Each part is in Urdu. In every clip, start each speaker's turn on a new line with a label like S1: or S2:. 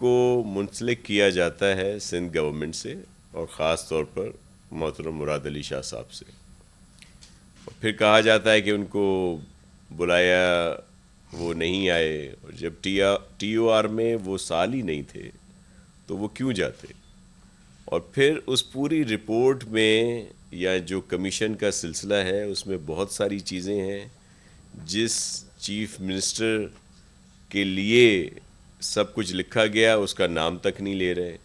S1: کو منسلک کیا جاتا ہے سندھ گورنمنٹ سے اور خاص طور پر محترم مراد علی شاہ صاحب سے. پھر کہا جاتا ہے کہ ان کو بلایا، وہ نہیں آئے، اور جب ٹی او آر میں وہ سال ہی نہیں تھے تو وہ کیوں جاتے. اور پھر اس پوری رپورٹ میں یا جو کمیشن کا سلسلہ ہے اس میں بہت ساری چیزیں ہیں. جس چیف منسٹر کے لیے سب کچھ لکھا گیا اس کا نام تک نہیں لے رہے.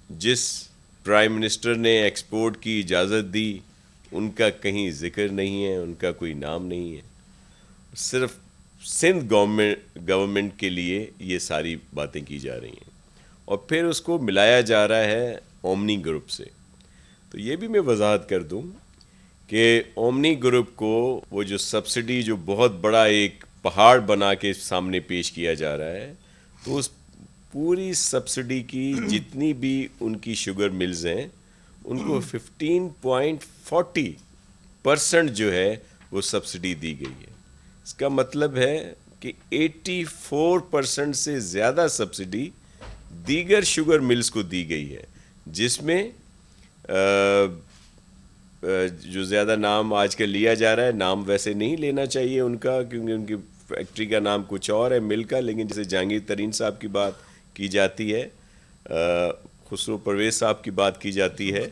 S1: جس پرائم منسٹر نے ایکسپورٹ کی اجازت دی ان کا کہیں ذکر نہیں ہے، ان کا کوئی نام نہیں ہے. صرف سندھ گورنمنٹ کے لیے یہ ساری باتیں کی جا رہی ہیں، اور پھر اس کو ملایا جا رہا ہے اومنی گروپ سے. تو یہ بھی میں وضاحت کر دوں کہ اومنی گروپ کو وہ جو سبسڈی جو بہت بڑا ایک پہاڑ بنا کے سامنے پیش کیا جا رہا ہے، تو اس پوری سبسڈی کی جتنی بھی ان کی شوگر ملز ہیں ان کو 15.40% جو ہے وہ سبسڈی دی گئی ہے. اس کا مطلب ہے کہ 84% سے زیادہ سبسڈی دیگر شوگر ملز کو دی گئی ہے، جس میں جو زیادہ نام آج کل لیا جا رہا ہے، نام ویسے نہیں لینا چاہیے ان کا کیونکہ ان کی فیکٹری کا نام کچھ اور ہے مل کا، لیکن جیسے جہانگیر ترین صاحب کی بات کی جاتی ہے، خسرو پرویز صاحب کی بات کی جاتی ہے،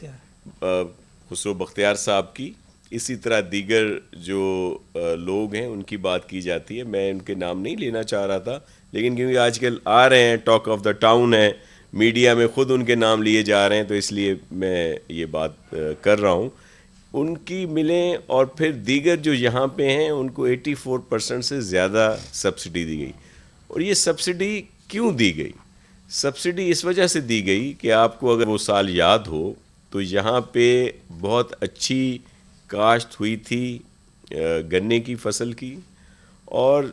S1: خسرو بختیار صاحب کی، اسی طرح دیگر جو لوگ ہیں ان کی بات کی جاتی ہے. میں ان کے نام نہیں لینا چاہ رہا تھا، لیکن کیونکہ آج کل آ رہے ہیں، ٹاک آف دا ٹاؤن ہے، میڈیا میں خود ان کے نام لیے جا رہے ہیں، تو اس لیے میں یہ بات کر رہا ہوں. ان کی ملیں اور پھر دیگر جو یہاں پہ ہیں ان کو 84% سے زیادہ سبسڈی دی گئی. اور یہ سبسڈی کیوں دی گئی؟ سبسڈی اس وجہ سے دی گئی کہ آپ کو اگر وہ سال یاد ہو تو یہاں پہ بہت اچھی کاشت ہوئی تھی گنے کی فصل کی، اور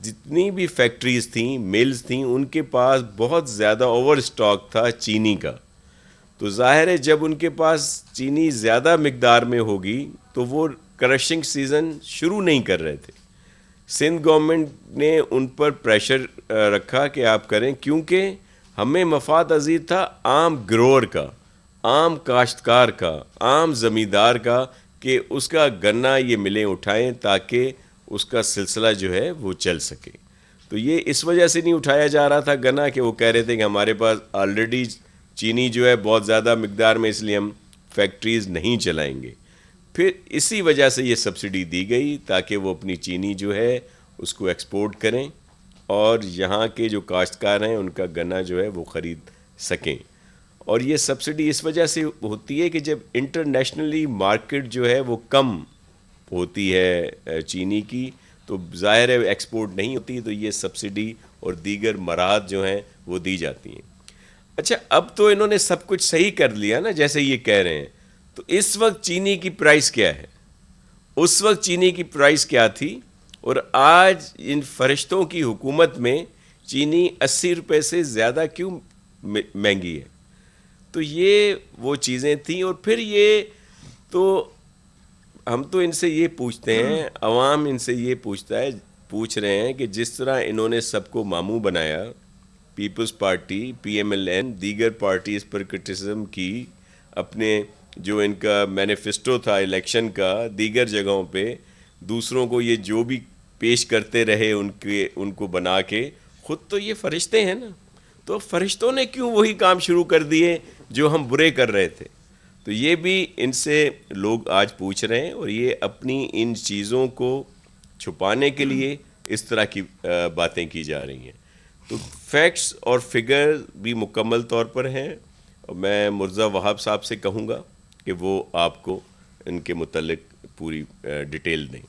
S1: جتنی بھی فیکٹریز تھیں، ملز تھیں، ان کے پاس بہت زیادہ اوور اسٹاک تھا چینی کا. تو ظاہر ہے جب ان کے پاس چینی زیادہ مقدار میں ہوگی تو وہ کرشنگ سیزن شروع نہیں کر رہے تھے. سندھ گورنمنٹ نے ان پر پریشر رکھا کہ آپ کریں، کیونکہ ہمیں مفاد عزیز تھا عام گروور کا، عام کاشتکار کا، عام زمیندار کا، کہ اس کا گنا یہ ملیں اٹھائیں تاکہ اس کا سلسلہ جو ہے وہ چل سکے. تو یہ اس وجہ سے نہیں اٹھایا جا رہا تھا گنا کہ وہ کہہ رہے تھے کہ ہمارے پاس آلریڈی چینی جو ہے بہت زیادہ مقدار میں، اس لیے ہم فیکٹریز نہیں چلائیں گے. پھر اسی وجہ سے یہ سبسڈی دی گئی تاکہ وہ اپنی چینی جو ہے اس کو ایکسپورٹ کریں اور یہاں کے جو کاشتکار ہیں ان کا گنا جو ہے وہ خرید سکیں. اور یہ سبسڈی اس وجہ سے ہوتی ہے کہ جب انٹرنیشنلی مارکیٹ جو ہے وہ کم ہوتی ہے چینی کی تو ظاہر ہے ایکسپورٹ نہیں ہوتی، تو یہ سبسڈی اور دیگر مراحت جو ہیں وہ دی جاتی ہیں. اچھا، اب تو انہوں نے سب کچھ صحیح کر لیا نا جیسے یہ کہہ رہے ہیں، تو اس وقت چینی کی پرائس کیا ہے؟ اس وقت چینی کی پرائس کیا تھی؟ اور آج ان فرشتوں کی حکومت میں چینی 80 روپے سے زیادہ کیوں مہنگی ہے؟ تو یہ وہ چیزیں تھیں. اور پھر یہ تو ہم تو ان سے یہ پوچھتے ہیں، عوام ان سے یہ پوچھ رہے ہیں کہ جس طرح انہوں نے سب کو ماموں بنایا، People's Party, P M L N, دیگر پارٹیز پر کرٹیسزم کی، اپنے جو ان کا مینیفیسٹو تھا الیکشن کا، دیگر جگہوں پہ دوسروں کو یہ جو بھی پیش کرتے رہے ان کو بنا کے، خود تو یہ فرشتے ہیں نا، تو فرشتوں نے کیوں وہی کام شروع کر دیے جو ہم برے کر رہے تھے؟ تو یہ بھی ان سے لوگ آج پوچھ رہے ہیں، اور یہ اپنی ان چیزوں کو چھپانے کے لیے اس طرح کی باتیں کی جا رہی ہیں. تو فیکٹس اور فگر بھی مکمل طور پر ہیں، اور میں مرزا وہاب صاحب سے کہوں گا کہ وہ آپ کو ان کے متعلق پوری ڈیٹیل دیں.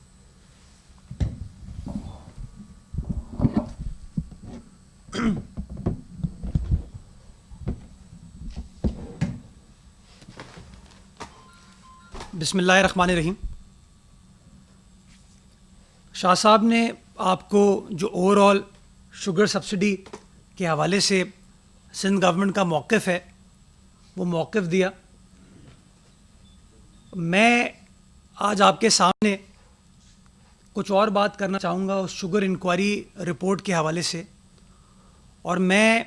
S2: بسم اللہ الرحمن الرحیم. شاہ صاحب نے آپ کو جو اوور آل شوگر سبسڈی کے حوالے سے سندھ گورنمنٹ کا موقف ہے وہ موقف دیا. میں آج آپ کے سامنے کچھ اور بات کرنا چاہوں گا اس شوگر انکوائری رپورٹ کے حوالے سے. اور میں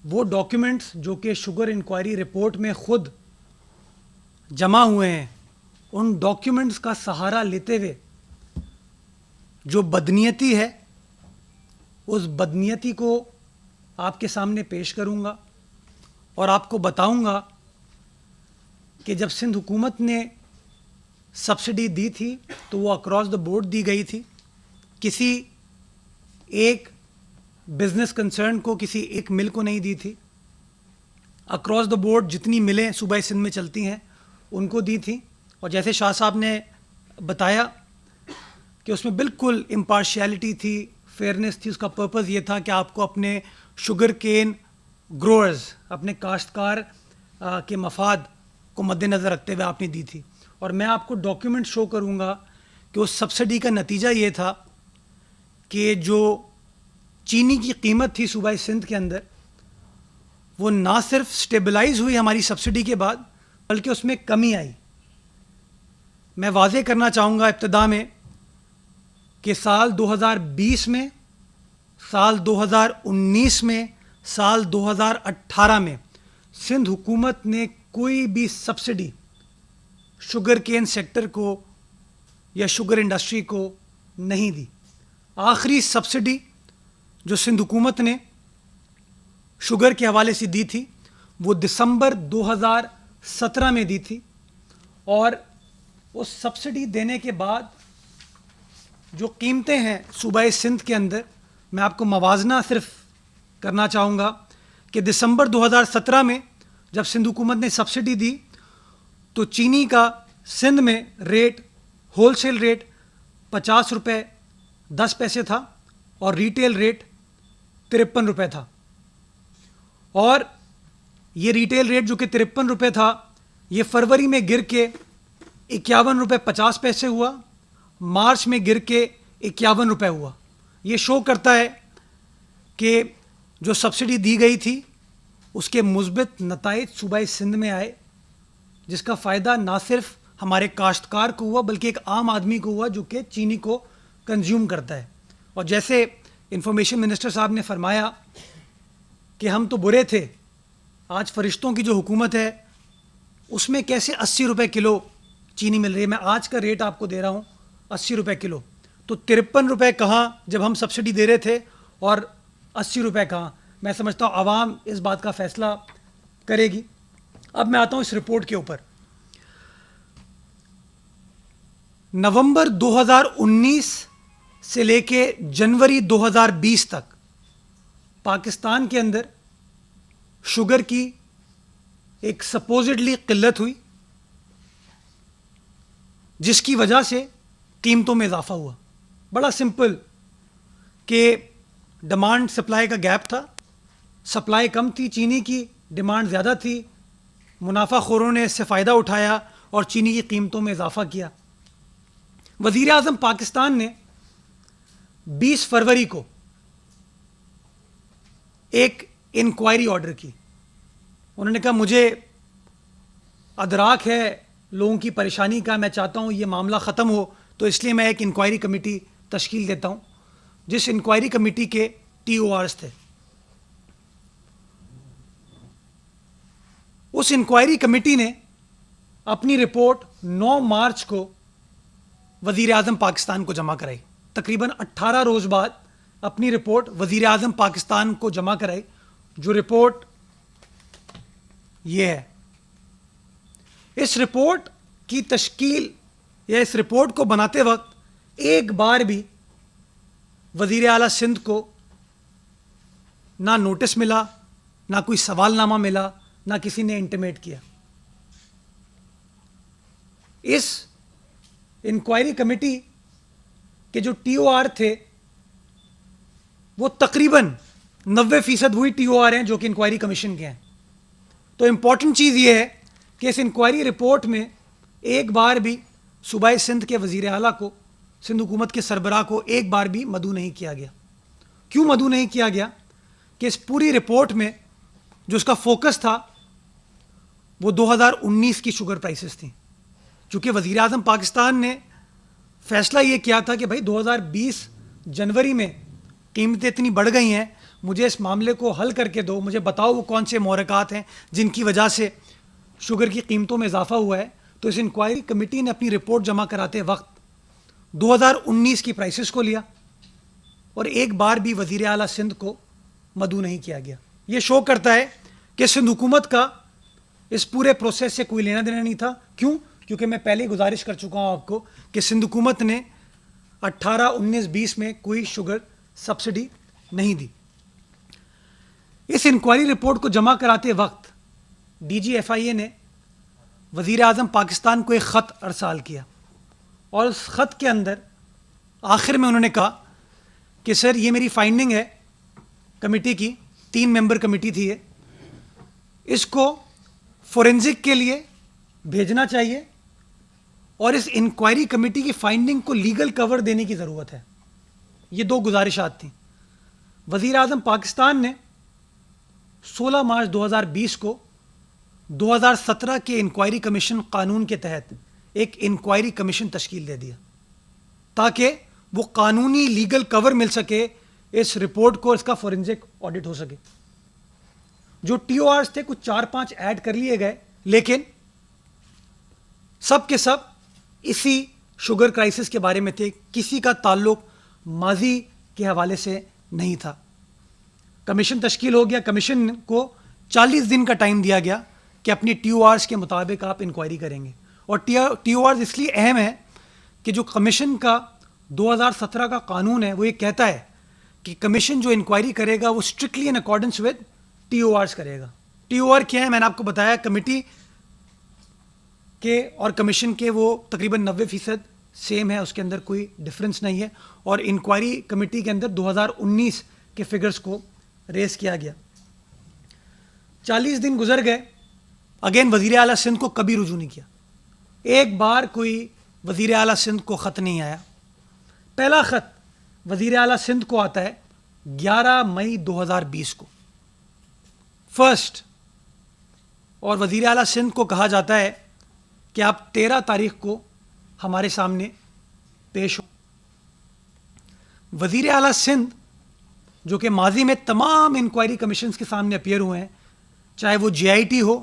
S2: وہ ڈاکیومنٹس جو کہ شوگر انکوائری رپورٹ میں خود جمع ہوئے ہیں، ان ڈاکیومنٹس کا سہارا لیتے ہوئے جو بدنیتی ہے اس بدنیتی کو آپ کے سامنے پیش کروں گا اور آپ کو بتاؤں گا کہ جب سندھ حکومت نے سبسڈی دی تھی تو وہ اکراس دا بورڈ دی گئی تھی، کسی ایک بزنس کنسرن کو، کسی ایک مل کو نہیں دی تھی، اکراس دا بورڈ جتنی ملیں صوبہ سندھ میں چلتی ہیں ان کو دی تھی. اور جیسے شاہ صاحب نے بتایا کہ اس میں بالکل امپارشیلٹی تھی، فیئرنیس تھی. اس کا پرپز یہ تھا کہ آپ کو اپنے شوگر کین گروئرز، اپنے کاشتکار کے مفاد کو مد نظر رکھتے ہوئے آپ نے دی تھی. اور میں آپ کو ڈاکیومنٹ شو کروں گا کہ اس سبسڈی کا نتیجہ یہ تھا کہ جو چینی کی قیمت تھی صوبہ سندھ کے اندر، وہ نہ صرف سٹیبلائز ہوئی ہماری سبسڈی کے بعد بلکہ اس میں کمی آئی. میں واضح کرنا چاہوں گا ابتدا میں کہ سال 2020 میں، سال 2019 میں، سال 2018 میں سندھ حکومت نے کوئی بھی سبسڈی شوگر کین سیکٹر کو یا شوگر انڈسٹری کو نہیں دی. آخری سبسڈی جو سندھ حکومت نے شوگر کے حوالے سے دی تھی وہ دسمبر 2017 میں دی تھی. اور اس سبسڈی دینے کے بعد جو قیمتیں ہیں صوبہ سندھ کے اندر، میں آپ کو موازنہ صرف کرنا چاہوں گا کہ دسمبر 2017 میں جب سندھ حکومت نے سبسڈی دی تو چینی کا سندھ میں ریٹ، ہول سیل ریٹ 50 روپے 10 پیسے تھا اور ریٹیل ریٹ 53 روپے تھا. اور یہ ریٹیل ریٹ جو کہ 53 روپے تھا یہ فروری میں گر کے 51 روپے 50 پیسے ہوا، مارچ میں گر کے 51 روپے ہوا. یہ شو کرتا ہے کہ جو سبسڈی دی گئی تھی اس کے مثبت نتائج صوبہ سندھ میں آئے، جس کا فائدہ نہ صرف ہمارے کاشتکار کو ہوا بلکہ ایک عام آدمی کو ہوا جو کہ چینی کو کنزیوم کرتا ہے. اور جیسے انفارمیشن منسٹر صاحب نے فرمایا کہ ہم تو برے تھے، آج فرشتوں کی جو حکومت ہے اس میں کیسے 80 روپے کلو چینی مل رہی ہے. میں آج کا ریٹ آپ کو دے رہا ہوں 80 روپے کلو، تو 53 روپے کہاں جب ہم سبسڈی دے رہے تھے اور 80 روپے کہاں. میں سمجھتا ہوں عوام اس بات کا فیصلہ کرے گی. اب میں آتا ہوں اس رپورٹ کے اوپر. نومبر 2019 سے لے کے جنوری 2020 تک پاکستان کے اندر شوگر کی ایک سپوزڈلی قلت ہوئی جس کی وجہ سے قیمتوں میں اضافہ ہوا. بڑا سمپل کہ ڈیمانڈ سپلائی کا گیپ تھا، سپلائی کم تھی، چینی کی ڈیمانڈ زیادہ تھی، منافع خوروں نے اس سے فائدہ اٹھایا اور چینی کی قیمتوں میں اضافہ کیا. وزیر اعظم پاکستان نے 20 فروری کو ایک انکوائری آرڈر کی. انہوں نے کہا مجھے ادراک ہے لوگوں کی پریشانی کا، میں چاہتا ہوں یہ معاملہ ختم ہو، تو اس لیے میں ایک انکوائری کمیٹی تشکیل دیتا ہوں، جس انکوائری کمیٹی کے TORs تھے. اس انکوائری کمیٹی نے اپنی رپورٹ 9 مارچ کو وزیر اعظم پاکستان کو جمع کرائی. تقریباً 18 روز بعد اپنی رپورٹ وزیر اعظم پاکستان کو جمع کرائی. جو رپورٹ یہ ہے، اس رپورٹ کی تشکیل یا اس رپورٹ کو بناتے وقت ایک بار بھی وزیر اعلیٰ سندھ کو نہ نوٹس ملا، نہ کوئی سوال نامہ ملا، نہ کسی نے انٹیمیٹ کیا. اس انکوائری کمیٹی کے جو TOR تھے وہ تقریباً 90% وہی TOR ہیں جو کہ انکوائری کمیشن کے ہیں. تو امپورٹنٹ چیز یہ ہے کہ اس انکوائری رپورٹ میں ایک بار بھی صوبہ سندھ کے وزیر اعلیٰ کو، سندھ حکومت کے سربراہ کو ایک بار بھی مدعو نہیں کیا گیا. کیوں مدعو نہیں کیا گیا؟ کہ اس پوری رپورٹ میں جو اس کا فوکس تھا وہ 2019 کی شوگر پرائسز تھیں. چونکہ وزیر اعظم پاکستان نے فیصلہ یہ کیا تھا کہ بھائی 2020 جنوری میں قیمتیں اتنی بڑھ گئی ہیں، مجھے اس معاملے کو حل کر کے دو, مجھے بتاؤ وہ کون سے محرکات ہیں جن کی وجہ سے شوگر کی قیمتوں میں اضافہ ہوا ہے. تو اس انکوائری کمیٹی نے اپنی رپورٹ جمع کراتے وقت 2019 کی پرائسز کو لیا اور ایک بار بھی وزیر اعلیٰ سندھ کو مدعو نہیں کیا گیا. یہ شو کرتا ہے کہ سندھ حکومت کا اس پورے پروسیس سے کوئی لینا دینا نہیں تھا. کیوں؟ کیونکہ میں پہلے ہی گزارش کر چکا ہوں آپ کو کہ سندھ حکومت نے 18-19-20 میں کوئی شوگر سبسڈی نہیں دی. اس انکوائری رپورٹ کو جمع کراتے وقت ڈی جی ایف آئی اے نے وزیر اعظم پاکستان کو ایک خط ارسال کیا اور اس خط کے اندر آخر میں انہوں نے کہا کہ سر یہ میری فائنڈنگ ہے کمیٹی کی, 3 ممبر کمیٹی تھی یہ, اس کو فورینزک کے لیے بھیجنا چاہیے اور اس انکوائری کمیٹی کی فائنڈنگ کو لیگل کور دینے کی ضرورت ہے. یہ 2 گزارشات تھیں. وزیر اعظم پاکستان نے 16 مارچ 2020 کو 2017 کے انکوائری کمیشن قانون کے تحت ایک انکوائری کمیشن تشکیل دے دیا تاکہ وہ قانونی لیگل کور مل سکے اس رپورٹ کو, اس کا فورینزک آڈٹ ہو سکے. جو ٹی او آرز تھے کچھ 4-5 ایڈ کر لیے گئے, لیکن سب کے سب اسی شوگر کرائسس کے بارے میں تھے, کسی کا تعلق ماضی کے حوالے سے نہیں تھا. کمیشن تشکیل ہو گیا. کمیشن کو 40 دن کا ٹائم دیا گیا کہ اپنی ٹی او آرز کے مطابق آپ انکوائری کریں گے. اور ٹی او آرز اس لیے اہم ہے کہ جو کمیشن کا 2017 کا قانون ہے وہ یہ کہتا ہے کہ کمیشن جو انکوائری کرے گا وہ strictly in accordance with T O Rs کرے گا. ٹی او آر کیا ہے؟ میں نے آپ کو بتایا, کمیٹی کے اور کمیشن کے وہ تقریباً 90% سیم ہے, اس کے اندر کوئی ڈفرینس نہیں ہے. اور انکوائری کمیٹی کے اندر 2019 کے فگرز کو ریز کیا گیا. 40 دن گزر گئے, اگین وزیر اعلیٰ سندھ کو کبھی رجوع نہیں کیا. ایک بار کوئی وزیر اعلیٰ سندھ کو خط نہیں آیا. پہلا خط وزیر اعلیٰ سندھ کو آتا ہے 11 مئی 2020 کو, فرسٹ, اور وزیر اعلیٰ سندھ کو کہا جاتا ہے کہ آپ 13 تاریخ کو ہمارے سامنے پیش ہو. وزیر اعلیٰ سندھ جو کہ ماضی میں تمام انکوائری کمیشنز کے سامنے اپیئر ہوئے ہیں, چاہے وہ جے آئی ٹی ہو,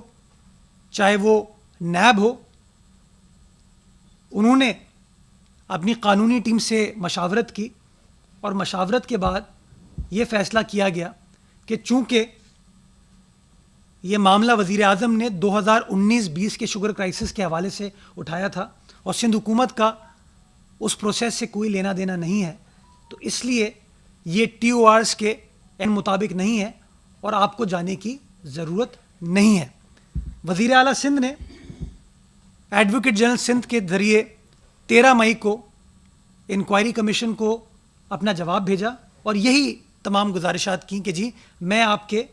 S2: چاہے وہ نیب ہو, انہوں نے اپنی قانونی ٹیم سے مشاورت کی اور مشاورت کے بعد یہ فیصلہ کیا گیا کہ چونکہ یہ معاملہ وزیر اعظم نے 2019-20 کے شوگر کرائسس کے حوالے سے اٹھایا تھا اور سندھ حکومت کا اس پروسیس سے کوئی لینا دینا نہیں ہے, تو اس لیے یہ ٹی او آرز کے مطابق نہیں ہے اور آپ کو جانے کی ضرورت نہیں ہے. وزیر اعلیٰ سندھ نے ایڈوکیٹ جنرل سندھ کے ذریعے 13 مئی کو انکوائری کمیشن کو اپنا جواب بھیجا اور یہی تمام گزارشات کی کہ جی میں آپ کے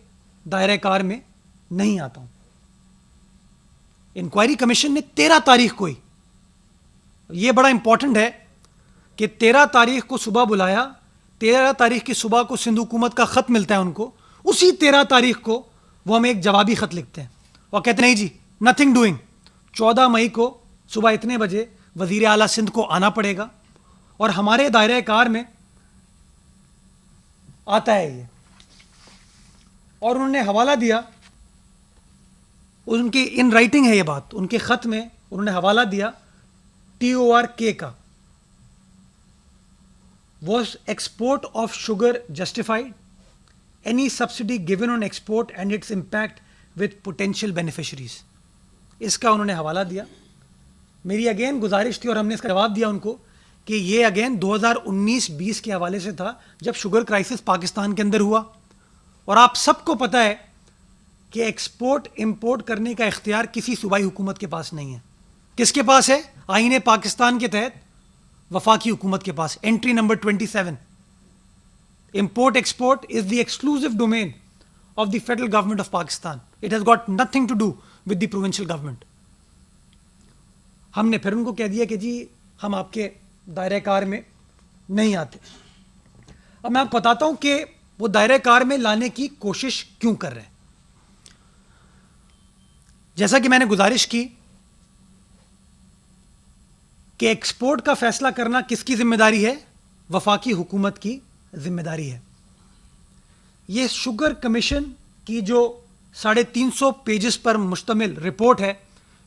S2: دائرہ کار میں نہیں آتا ہوں. انکوائری کمیشن نے 13 تاریخ کو ہی, یہ بڑا امپورٹنٹ ہے کہ 13 تاریخ کو صبح بلایا, 13 تاریخ کی صبح کو سندھ حکومت کا خط ملتا ہے ان کو, اسی 13 تاریخ کو وہ ہمیں ایک جوابی خط لکھتے ہیں اور کہتے ہیں نہیں جی نتھنگ ڈوئنگ. 14 مئی کو صبح اتنے بجے وزیر اعلیٰ سندھ کو آنا پڑے گا اور ہمارے دائرہ کار میں آتا ہے یہ. اور انہوں نے حوالہ دیا, ان کی ان رائٹنگ ہے یہ بات, ان کے خط میں انہوں نے حوالہ دیا ٹی او آر کے کا. Was export of sugar justified? Any subsidy given on export and its impact with potential beneficiaries? اس کا انہوں نے حوالہ دیا. میری اگین گزارش تھی اور ہم نے اس کا جواب دیا ان کو کہ یہ اگین 2019-20 کے حوالے سے تھا جب شوگر کرائسس پاکستان کے اندر ہوا, اور آپ سب کو پتہ ہے کہ ایکسپورٹ امپورٹ کرنے کا اختیار کسی صوبائی حکومت کے پاس نہیں ہے. کس کے پاس ہے؟ آئین پاکستان کے تحت وفاقی حکومت کے پاس. Entry number 27, import export is the exclusive domain of the federal government of Pakistan. It has got nothing to do with the provincial government. ہم نے پھر ان کو کہہ دیا کہ جی ہم آپ کے دائرہ کار میں نہیں آتے. اب میں آپ کو بتاتا ہوں کہ وہ دائرہ کار میں لانے کی کوشش کیوں کر رہے ہیں. جیسا کہ میں نے گزارش کی کہ ایکسپورٹ کا فیصلہ کرنا کس کی ذمہ داری ہے؟ وفاقی حکومت کی ذمہ داری ہے. یہ شوگر کمیشن کی جو 350 پیجز پر مشتمل رپورٹ ہے،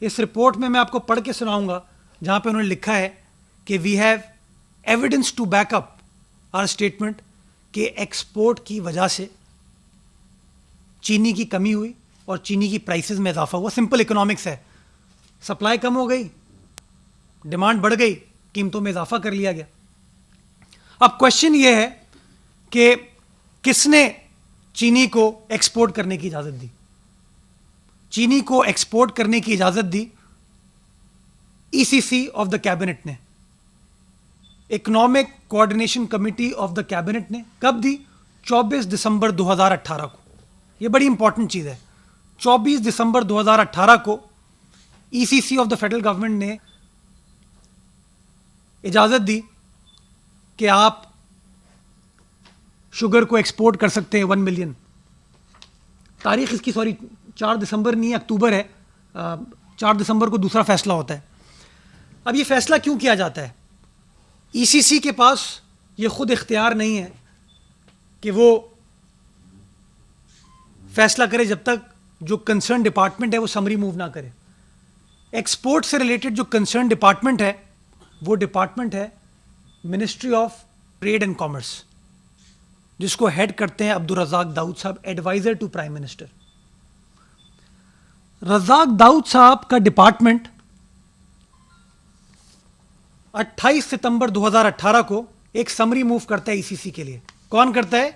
S2: اس رپورٹ میں آپ کو پڑھ کے سناؤں گا، جہاں پہ انہوں نے لکھا ہے کہ we have evidence to back up our statement کہ ایکسپورٹ کی وجہ سے چینی کی کمی ہوئی اور چینی کی پرائسز میں اضافہ ہوا. سمپل اکنامکس ہے، سپلائی کم ہو گئی، ڈیمانڈ بڑھ گئی، قیمتوں میں اضافہ کر لیا گیا. اب کوشچن یہ ہے کہ کس نے چینی کو ایکسپورٹ کرنے کی اجازت دی؟ چینی کو ایکسپورٹ کرنے کی اجازت دی E C C of the cabinet نے، economic coordination committee of the cabinet نے. کب دی؟ 24 دسمبر 2018 کو. یہ بڑی امپورٹنٹ چیز ہے. 24 دسمبر 2018 کو ای C C of the federal government نے اجازت دی کہ آپ شوگر کو ایکسپورٹ کر سکتے ہیں 1 ملین. تاریخ اس کی 4 دسمبر نہیں ہے، اکتوبر ہے. 4 دسمبر کو دوسرا فیصلہ ہوتا ہے. اب یہ فیصلہ کیوں کیا جاتا ہے؟ ای سی سی کے پاس یہ خود اختیار نہیں ہے کہ وہ فیصلہ کرے جب تک جو کنسرن ڈپارٹمنٹ ہے وہ سمری موو نہ کرے. ایکسپورٹ سے ریلیٹڈ جو کنسرن ڈپارٹمنٹ ہے وہ ڈپارٹمنٹ ہے ministry of trade and commerce, جس کو ہیڈ کرتے ہیں عبدالرزاق داؤد صاحب، adviser to prime minister. Razak Dawood صاحب کا ڈپارٹمنٹ 28 ستمبر 2018 کو ایک سمری موو کرتا ہے ای سی سی کے لیے. کون کرتا ہے؟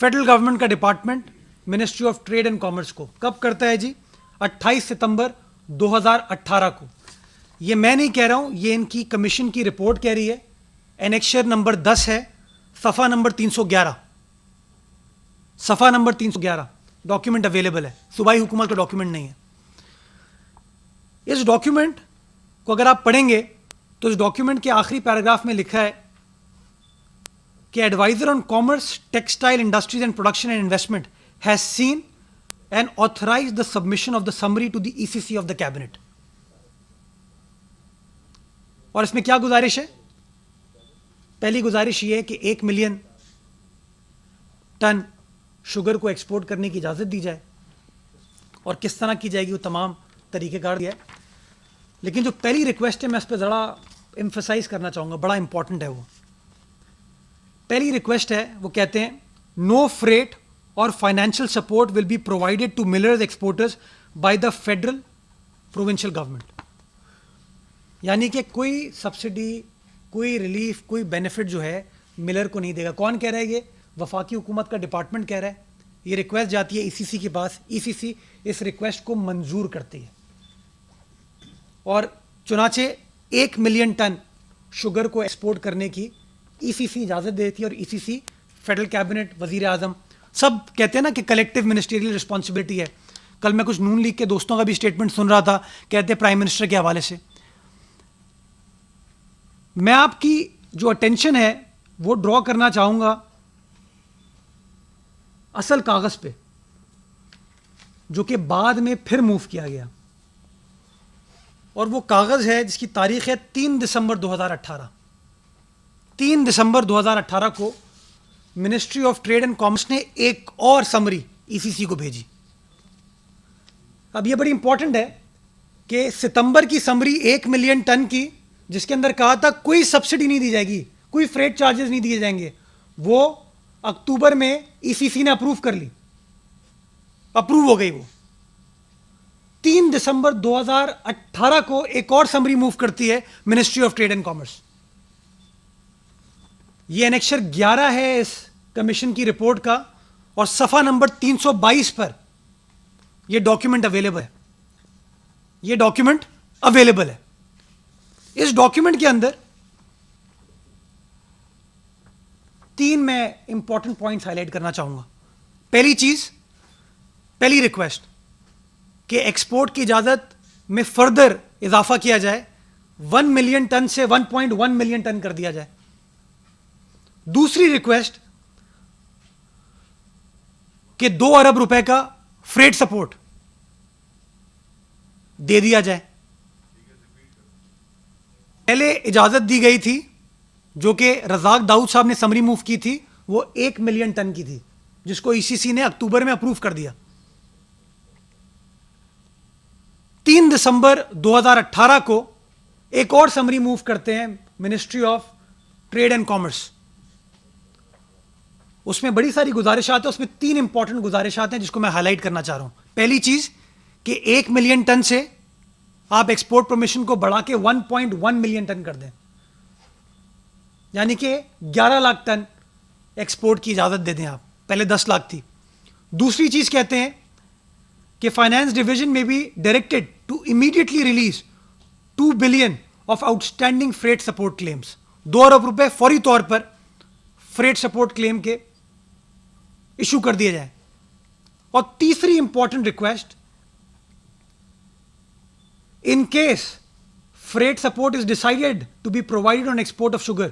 S2: فیڈرل گورنمنٹ کا department ministry of trade and commerce کو. کب کرتا ہے جی؟ 28 ستمبر 2018 کو. یہ میں نہیں کہہ رہا ہوں، یہ ان کی کمیشن کی رپورٹ کہہ رہی ہے. اینیکشر نمبر 10 ہے، صفحہ نمبر 311. صفحہ نمبر 311 ڈاکیومنٹ اویلیبل ہے، صوبائی حکومت کا ڈاکیومنٹ نہیں ہے. اس ڈاکیومنٹ کو اگر آپ پڑھیں گے تو اس ڈاکیومنٹ کے آخری پیراگراف میں لکھا ہے کہ adviser on commerce textile industries and production and investment has seen and authorize the submission of the summary to the E C C of the cabinet. اور اس میں کیا گزارش ہے؟ پہلی گزارش یہ ہے کہ 1 ملین ٹن شوگر کو ایکسپورٹ کرنے کی اجازت دی جائے، اور کس طرح کی جائے گی وہ تمام طریقہ کار دیا ہے. لیکن جو پہلی ریکویسٹ ہے میں اس پہ ذرا ایمفسائز کرنا چاہوں گا، بڑا امپورٹنٹ ہے. وہ پہلی ریکویسٹ ہے، وہ کہتے ہیں نو فریٹ اور financial support will be provided to millers exporters by the federal provincial government. یعنی کہ کوئی سبسڈی، کوئی ریلیف، کوئی بینیفٹ جو ہے ملر کو نہیں دے گا. کون کہہ رہا ہے؟ یہ وفاقی حکومت کا ڈپارٹمنٹ کہہ رہا ہے. یہ ریکویسٹ جاتی ہے ای سی سی کے پاس، ای سی سی اس ریکویسٹ کو منظور کرتی ہے، اور چنانچہ 1 ملین ٹن شوگر کو ایکسپورٹ کرنے کی ای سی سی اجازت دیتی ہے. اور ای سی سی، فیڈرل کیبنٹ، وزیر اعظم سب کہتے ہیں نا کہ کلیکٹیو منسٹریل رسپانسبلٹی ہے. کل میں کچھ نون لیگ کے دوستوں کا بھی اسٹیٹمنٹ سن رہا تھا، کہتے ہیں پرائم منسٹر کے حوالے سے. میں آپ کی جو اٹینشن ہے وہ ڈرا کرنا چاہوں گا اصل کاغذ پہ، جو کہ بعد میں پھر موو کیا گیا. اور وہ کاغذ ہے جس کی تاریخ ہے 3 دسمبر 2018. 3 دسمبر 2018 کو ministry of trade and commerce نے ایک اور سمری ای سی سی کو بھیجی. اب یہ بڑی امپورٹنٹ ہے کہ ستمبر کی سمری 1 ملین ٹن کی، جس کے اندر کہا تھا کوئی سبسڈی نہیں دی جائے گی، کوئی فریٹ چارجز نہیں دیے جائیں گے، وہ اکتوبر میں ای سی سی نے اپروو کر لی، اپروو ہو گئی. وہ 3 دسمبر 2018 کو ایک اور سمری موو کرتی ہے ministry of trade and commerce. یہ انیکشر 11 ہے اس کمیشن کی رپورٹ کا، اور صفحہ نمبر 322 پر یہ ڈاکیومنٹ اویلیبل ہے. یہ ڈاکیومنٹ اویلیبل ہے. اس ڈاکیومنٹ کے اندر 3 میں امپورٹنٹ پوائنٹس ہائی لائٹ کرنا چاہوں گا. پہلی چیز، پہلی ریکویسٹ کہ ایکسپورٹ کی اجازت میں فردر اضافہ کیا جائے، 1 ملین ٹن سے 1.1 ملین ٹن کر دیا جائے. دوسری ریکویسٹ کہ 2 ارب روپے کا فریٹ سپورٹ دے دیا جائے. پہلے اجازت دی گئی تھی جو کہ رزاق داؤد صاحب نے سمری موو کی تھی، وہ 1 ملین ٹن کی تھی. جس کو ECC نے اکتوبر میں اپروو کر دیا. 3 دسمبر 2018 کو ایک اور سمری موو کرتے ہیں ministry of trade and commerce. اس میں بڑی ساری گزارشات ہیں, اس میں 3 امپورٹنٹ گزارشات ہیں جس کو میں ہائی لائٹ کرنا چاہ رہا ہوں. پہلی چیز کہ 1 ملین ٹن سے آپ ایکسپورٹ پرمیشن کو بڑھا کے 1.1 ملین ٹن کر دیں, یعنی کہ 11 لاکھ ٹن ایکسپورٹ کی اجازت دے دیں آپ, پہلے 10 لاکھ تھی. دوسری چیز کہتے ہیں کہ فائنانس ڈویژن میں بھی directed to immediately release 2 billion of outstanding freight support claims. 2 ارب روپے فوری طور پر فریٹ سپورٹ کلیم کے ایشو کر دیے جائیں. اور تیسری important request, in case freight support is decided to be provided on export of sugar,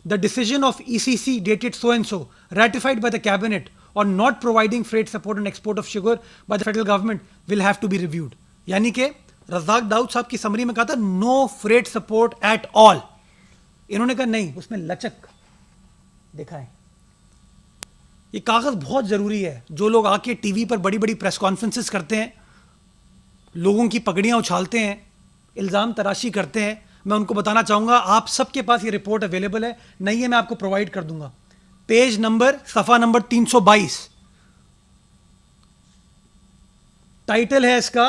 S2: the decision of ECC dated so and so ratified by the cabinet on not providing freight support on export of sugar by the federal government will have to be reviewed. یعنی کہ رزاق داؤد صاحب کی سمری میں کہا تھا no freight support at all. انہوں نے کہا نہیں, اس میں لچک دکھائیں. یہ کاغذ بہت ضروری ہے. جو لوگ آ کے ٹی وی پر بڑی بڑی پریس کانفرنسز کرتے ہیں, لوگوں کی پگڑیاں اچھالتے ہیں, الزام تراشی کرتے ہیں, میں ان کو بتانا چاہوں گا آپ سب کے پاس یہ رپورٹ اویلیبل ہے, نہیں ہے میں آپ کو پرووائڈ کر دوں گا. پیج نمبر صفحہ نمبر 322, ٹائٹل ہے اس کا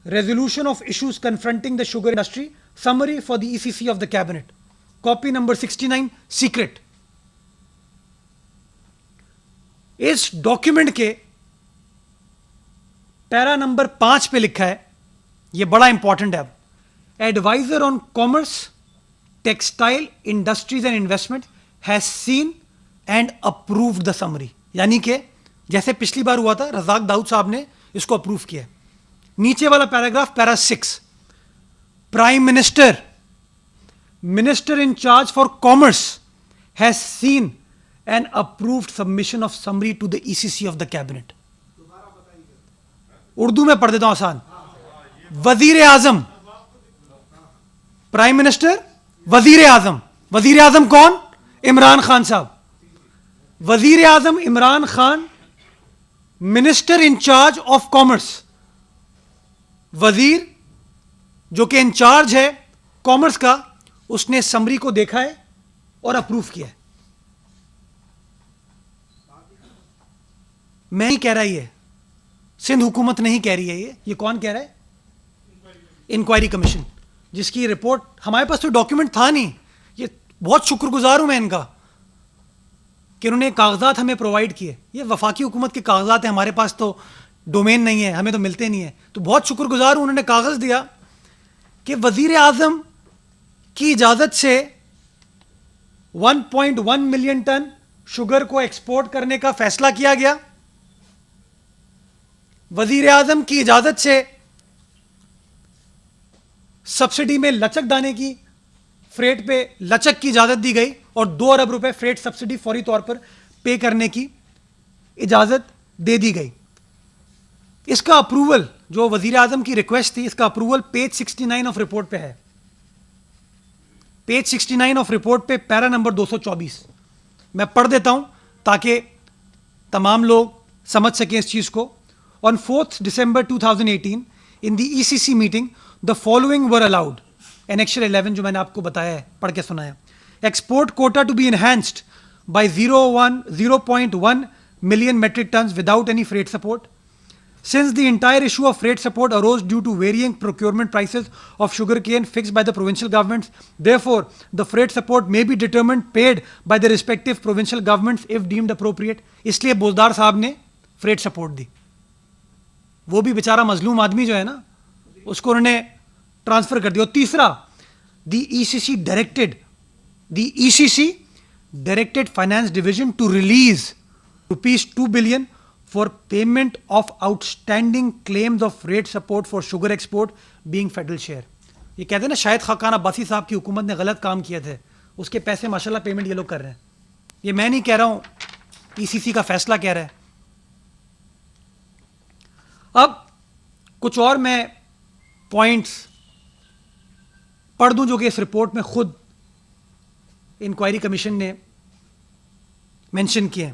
S2: resolution of issues confronting the sugar industry, summary for the ECC of the cabinet, copy number 69, secret. اس ڈاکیومنٹ کے پیرا نمبر 5 پہ لکھا ہے, یہ بڑا امپورٹنٹ ہے. اب adviser on commerce, textile industries and investment has seen and approved the summary. یعنی کہ جیسے پچھلی بار ہوا تھا, رزاق داؤد صاحب نے اس کو اپروو کیا. نیچے والا paragraph para 6, prime minister, minister in charge for commerce has seen and approved submission of summary to the ECC of the cabinet. Urdu میں پڑھ دیتا ہوں آسان. وزیر اعظم, پرائم منسٹر, وزیر اعظم. وزیر اعظم کون؟ عمران خان صاحب. وزیر اعظم Imran Khan, minister in charge of commerce, وزیر جو کہ انچارج ہے کامرس کا, اس نے سمری کو دیکھا ہے اور اپروو کیا ہے. میں نہیں کہہ رہا, یہ سندھ حکومت نہیں کہہ رہی ہے, یہ کون کہہ رہا ہے؟ انکوائری کمیشن, جس کی رپورٹ ہمارے پاس تو ڈاکیومنٹ تھا نہیں. یہ بہت شکر گزار ہوں میں ان کا کہ انہوں نے کاغذات ہمیں پرووائڈ کیے. یہ وفاقی حکومت کے کاغذات ہیں, ہمارے پاس تو ڈومین نہیں ہے, ہمیں تو ملتے نہیں ہیں. تو بہت شکر گزار ہوں انہوں نے کاغذ دیا کہ وزیر اعظم کی اجازت سے 1.1 ملین ٹن شوگر کو ایکسپورٹ کرنے کا فیصلہ کیا گیا. وزیر اعظم کی اجازت سے سبسڈی میں لچک دانے کی, فریٹ پہ لچک کی اجازت دی گئی, اور 2 ارب روپے فریٹ سبسڈی فوری طور پر پے کرنے کی اجازت دے دی گئی. اس کا اپروول, جو وزیر اعظم کی ریکویسٹ تھی, اس کا اپروول پیج 69 آف رپورٹ پہ ہے. پیج 69 آف رپورٹ پہ پیرا نمبر 224 میں پڑھ دیتا ہوں تاکہ تمام لوگ سمجھ سکیں اس چیز کو. On 4th December 2018, in the ECC meeting, the following were allowed. Annexure 11 جو میں نے آپ کو بتایا ہے, پڑھ کے سنایا. Export quota to be enhanced by 0.1 million metric tons without any freight support. Since the entire issue of freight support arose due to varying procurement prices of sugarcane fixed by the provincial governments, therefore, the freight support may be determined paid by the respective provincial governments if deemed appropriate. اس لیے بوزدار صاحب نے فریٹ سپورٹ دی. وہ بھی بیچارہ مظلوم آدمی جو ہے نا, اس کو انہوں نے ٹرانسفر کر دیا. اور تیسرا, the E C C directed finance division to release ₹2 billion for payment of outstanding claims of rate support for sugar export being federal share. یہ کہتے ہیں نا شاہد خاقان عباسی صاحب کی حکومت نے غلط کام کیے تھے, اس کے پیسے ماشاء اللہ پیمنٹ یہ لوگ کر رہے ہیں. یہ میں نہیں کہہ رہا ہوں, ECC کا فیصلہ کہہ رہا ہے. اب کچھ اور میں پوائنٹس پڑھ دوں جو کہ اس رپورٹ میں خود انکوائری کمیشن نے مینشن کیے ہیں.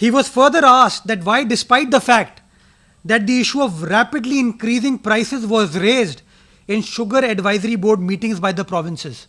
S2: he was further asked that why despite the fact that the issue of rapidly increasing prices was raised in sugar advisory board meetings by the provinces,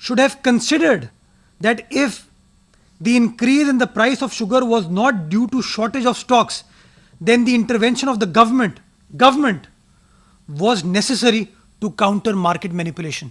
S2: should have considered that if the increase in the price of sugar was not due to shortage of stocks, then the intervention of the government was necessary to counter market manipulation.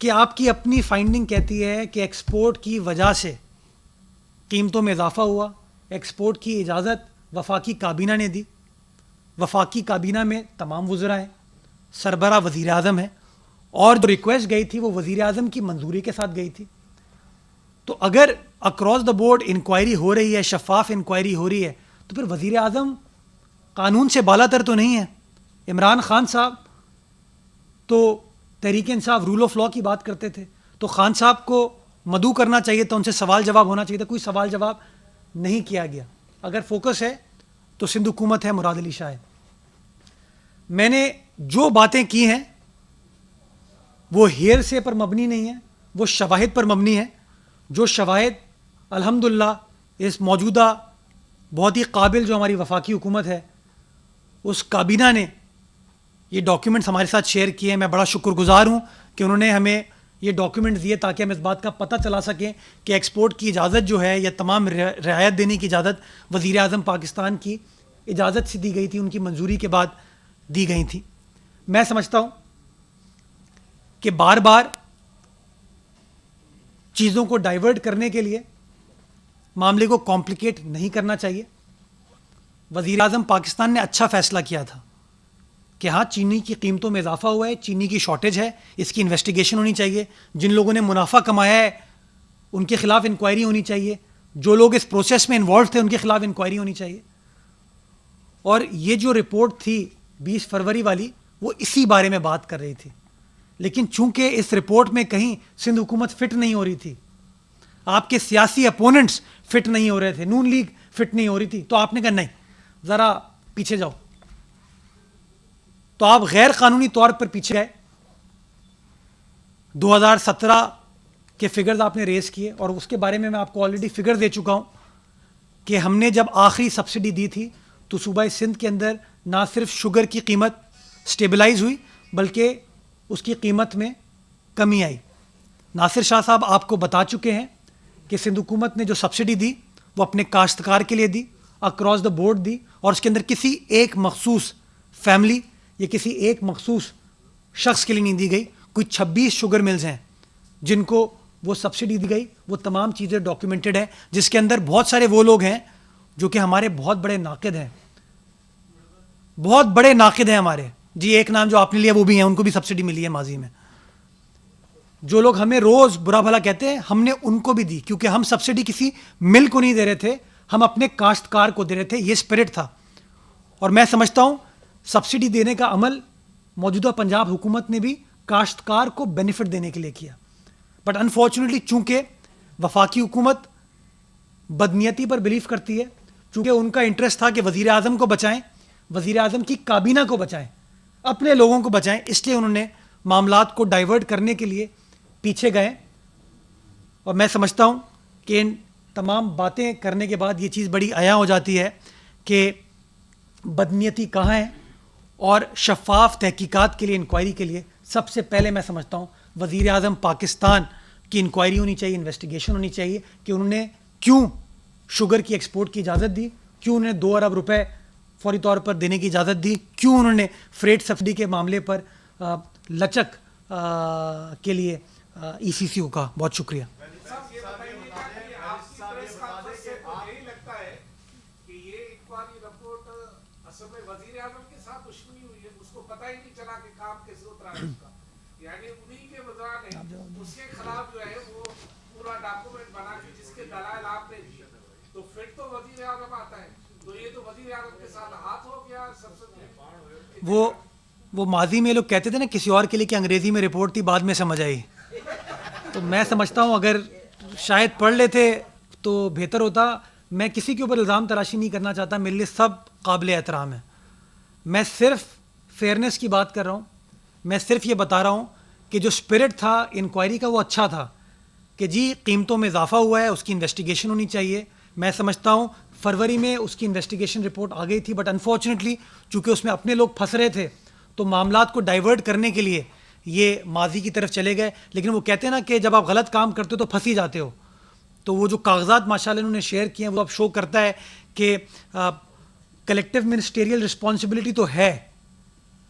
S2: کہ آپ کی اپنی فائنڈنگ کہتی ہے کہ ایکسپورٹ کی وجہ سے قیمتوں میں اضافہ ہوا. ایکسپورٹ کی اجازت وفاقی کابینہ نے دی. وفاقی کابینہ میں تمام وزراء ہیں, سربراہ وزیر اعظم ہے, اور جو ریکویسٹ گئی تھی وہ وزیر اعظم کی منظوری کے ساتھ گئی تھی. تو اگر اکراس دا بورڈ انکوائری ہو رہی ہے, شفاف انکوائری ہو رہی ہے, تو پھر وزیر اعظم قانون سے بالا تر تو نہیں ہے. عمران خان صاحب تو Tehreek Insaf role of law کی بات کرتے تھے, تو خان صاحب کو مدعو کرنا چاہیے تھا, ان سے سوال جواب ہونا چاہیے تھا. کوئی سوال جواب نہیں کیا گیا. اگر فوکس ہے تو سندھ حکومت ہے, مراد علی شاہ ہے. میں نے جو باتیں کی ہیں وہ ہیر سے پر مبنی نہیں ہیں, وہ شواہد پر مبنی ہے. جو شواہد الحمدللہ اس موجودہ بہت ہی قابل جو ہماری وفاقی حکومت ہے, اس کابینہ نے یہ ڈاکیومنٹس ہمارے ساتھ شیئر کیے ہیں. میں بڑا شکر گزار ہوں کہ انہوں نے ہمیں یہ ڈاکیومنٹس دیے تاکہ ہم اس بات کا پتہ چلا سکیں کہ ایکسپورٹ کی اجازت جو ہے یا تمام رعایت دینے کی اجازت وزیر اعظم پاکستان کی اجازت سے دی گئی تھی, ان کی منظوری کے بعد دی گئی تھی. میں سمجھتا ہوں کہ بار بار چیزوں کو ڈائیورٹ کرنے کے لیے معاملے کو کمپلیکیٹ نہیں کرنا چاہیے. وزیر اعظم پاکستان نے اچھا فیصلہ کیا تھا کہ ہاں چینی کی قیمتوں میں اضافہ ہوا ہے, چینی کی شارٹیج ہے, اس کی انویسٹیگیشن ہونی چاہیے. جن لوگوں نے منافع کمایا ہے ان کے خلاف انکوائری ہونی چاہیے. جو لوگ اس پروسیس میں انوالو تھے ان کے خلاف انکوائری ہونی چاہیے. اور یہ جو رپورٹ تھی 20 فروری والی, وہ اسی بارے میں بات کر رہی تھی. لیکن چونکہ اس رپورٹ میں کہیں سندھ حکومت فٹ نہیں ہو رہی تھی, آپ کے سیاسی اپوننٹس فٹ نہیں ہو رہے تھے, نون لیگ فٹ نہیں ہو رہی تھی, تو آپ نے کہا نہیں ذرا پیچھے جاؤ. تو آپ غیر قانونی طور پر پیچھے گئے. 2017 کے فگرز آپ نے ریز کیے, اور اس کے بارے میں آپ کو آلریڈی فگر دے چکا ہوں کہ ہم نے جب آخری سبسڈی دی تھی تو صوبہ سندھ کے اندر نہ صرف شوگر کی قیمت سٹیبلائز ہوئی بلکہ اس کی قیمت میں کمی آئی. ناصر شاہ صاحب آپ کو بتا چکے ہیں کہ سندھ حکومت نے جو سبسڈی دی وہ اپنے کاشتکار کے لیے دی, اکراس دا بورڈ دی, اور اس کے اندر کسی ایک مخصوص فیملی یا کسی ایک مخصوص شخص کے لیے نہیں دی گئی. کوئی 26 شوگر ملز ہیں جن کو وہ سبسڈی دی گئی. وہ تمام چیزیں ڈاکیومنٹڈ ہیں, جس کے اندر بہت سارے وہ لوگ ہیں جو کہ ہمارے بہت بڑے ناقد ہیں, بہت بڑے ناقد ہیں ہمارے. جی ایک نام جو آپ نے لیا وہ بھی ہیں, ان کو بھی سبسڈی ملی ہے ماضی میں. جو لوگ ہمیں روز برا بھلا کہتے ہیں ہم نے ان کو بھی دی, کیونکہ ہم سبسڈی کسی مل کو نہیں دے رہے تھے, ہم اپنے کاشتکار کو دے رہے تھے. یہ اسپرٹ تھا. اور میں سمجھتا ہوں سبسڈی دینے کا عمل موجودہ پنجاب حکومت نے بھی کاشتکار کو بینیفٹ دینے کے لیے کیا. بٹ انفارچونیٹلی چونکہ وفاقی حکومت بدنیتی پر بلیف کرتی ہے, چونکہ ان کا انٹرسٹ تھا کہ وزیر اعظم کو بچائیں, وزیر اعظم کی کابینہ کو بچائیں, اپنے لوگوں کو بچائیں, اس لیے انہوں نے معاملات کو ڈائیورٹ کرنے کے لیے پیچھے گئے. اور میں سمجھتا ہوں کہ ان تمام باتیں کرنے کے بعد یہ چیز بڑی عیاں ہو جاتی ہے کہ بدنیتی کہاں ہے, اور شفاف تحقیقات کے لیے انکوائری کے لیے سب سے پہلے میں سمجھتا ہوں وزیر اعظم پاکستان کی انکوائری ہونی چاہیے, انویسٹیگیشن ہونی چاہیے کہ انہوں نے کیوں شوگر کی ایکسپورٹ کی اجازت دی, کیوں انہوں نے 2 ارب روپے فوری طور پر دینے کی اجازت دی, کیوں انہوں نے فریٹ سبسڈی کے معاملے پر لچک کے لیے ای سی سی کو کہا. بہت شکریہ. وہ ماضی میں لوگ کہتے تھے نا کسی اور کے لیے کہ انگریزی میں رپورٹ تھی بعد میں سمجھ آئی, تو میں سمجھتا ہوں اگر شاید پڑھ لیتے تو بہتر ہوتا. میں کسی کے اوپر الزام تراشی نہیں کرنا چاہتا, میرے لیے سب قابل احترام ہے. میں صرف فیئرنیس کی بات کر رہا ہوں. میں صرف یہ بتا رہا ہوں کہ جو اسپرٹ تھا انکوائری کا وہ اچھا تھا کہ جی قیمتوں میں اضافہ ہوا ہے, اس کی انویسٹیگیشن ہونی چاہیے. میں سمجھتا ہوں فروری میں اس کی انویسٹیگیشن رپورٹ آ گئی تھی, بٹ انفارچونیٹلی چونکہ اس میں اپنے لوگ پھنس رہے تھے تو معاملات کو ڈائیورٹ کرنے کے لیے یہ ماضی کی طرف چلے گئے. لیکن وہ کہتے ہیں نا کہ جب آپ غلط کام کرتے ہو تو پھنس ہی جاتے ہو. تو وہ جو کاغذات ماشاءاللہ انہوں نے شیئر کیے ہیں وہ اب شو کرتا ہے کہ کلیکٹیو منسٹیریل رسپانسبلٹی تو ہے,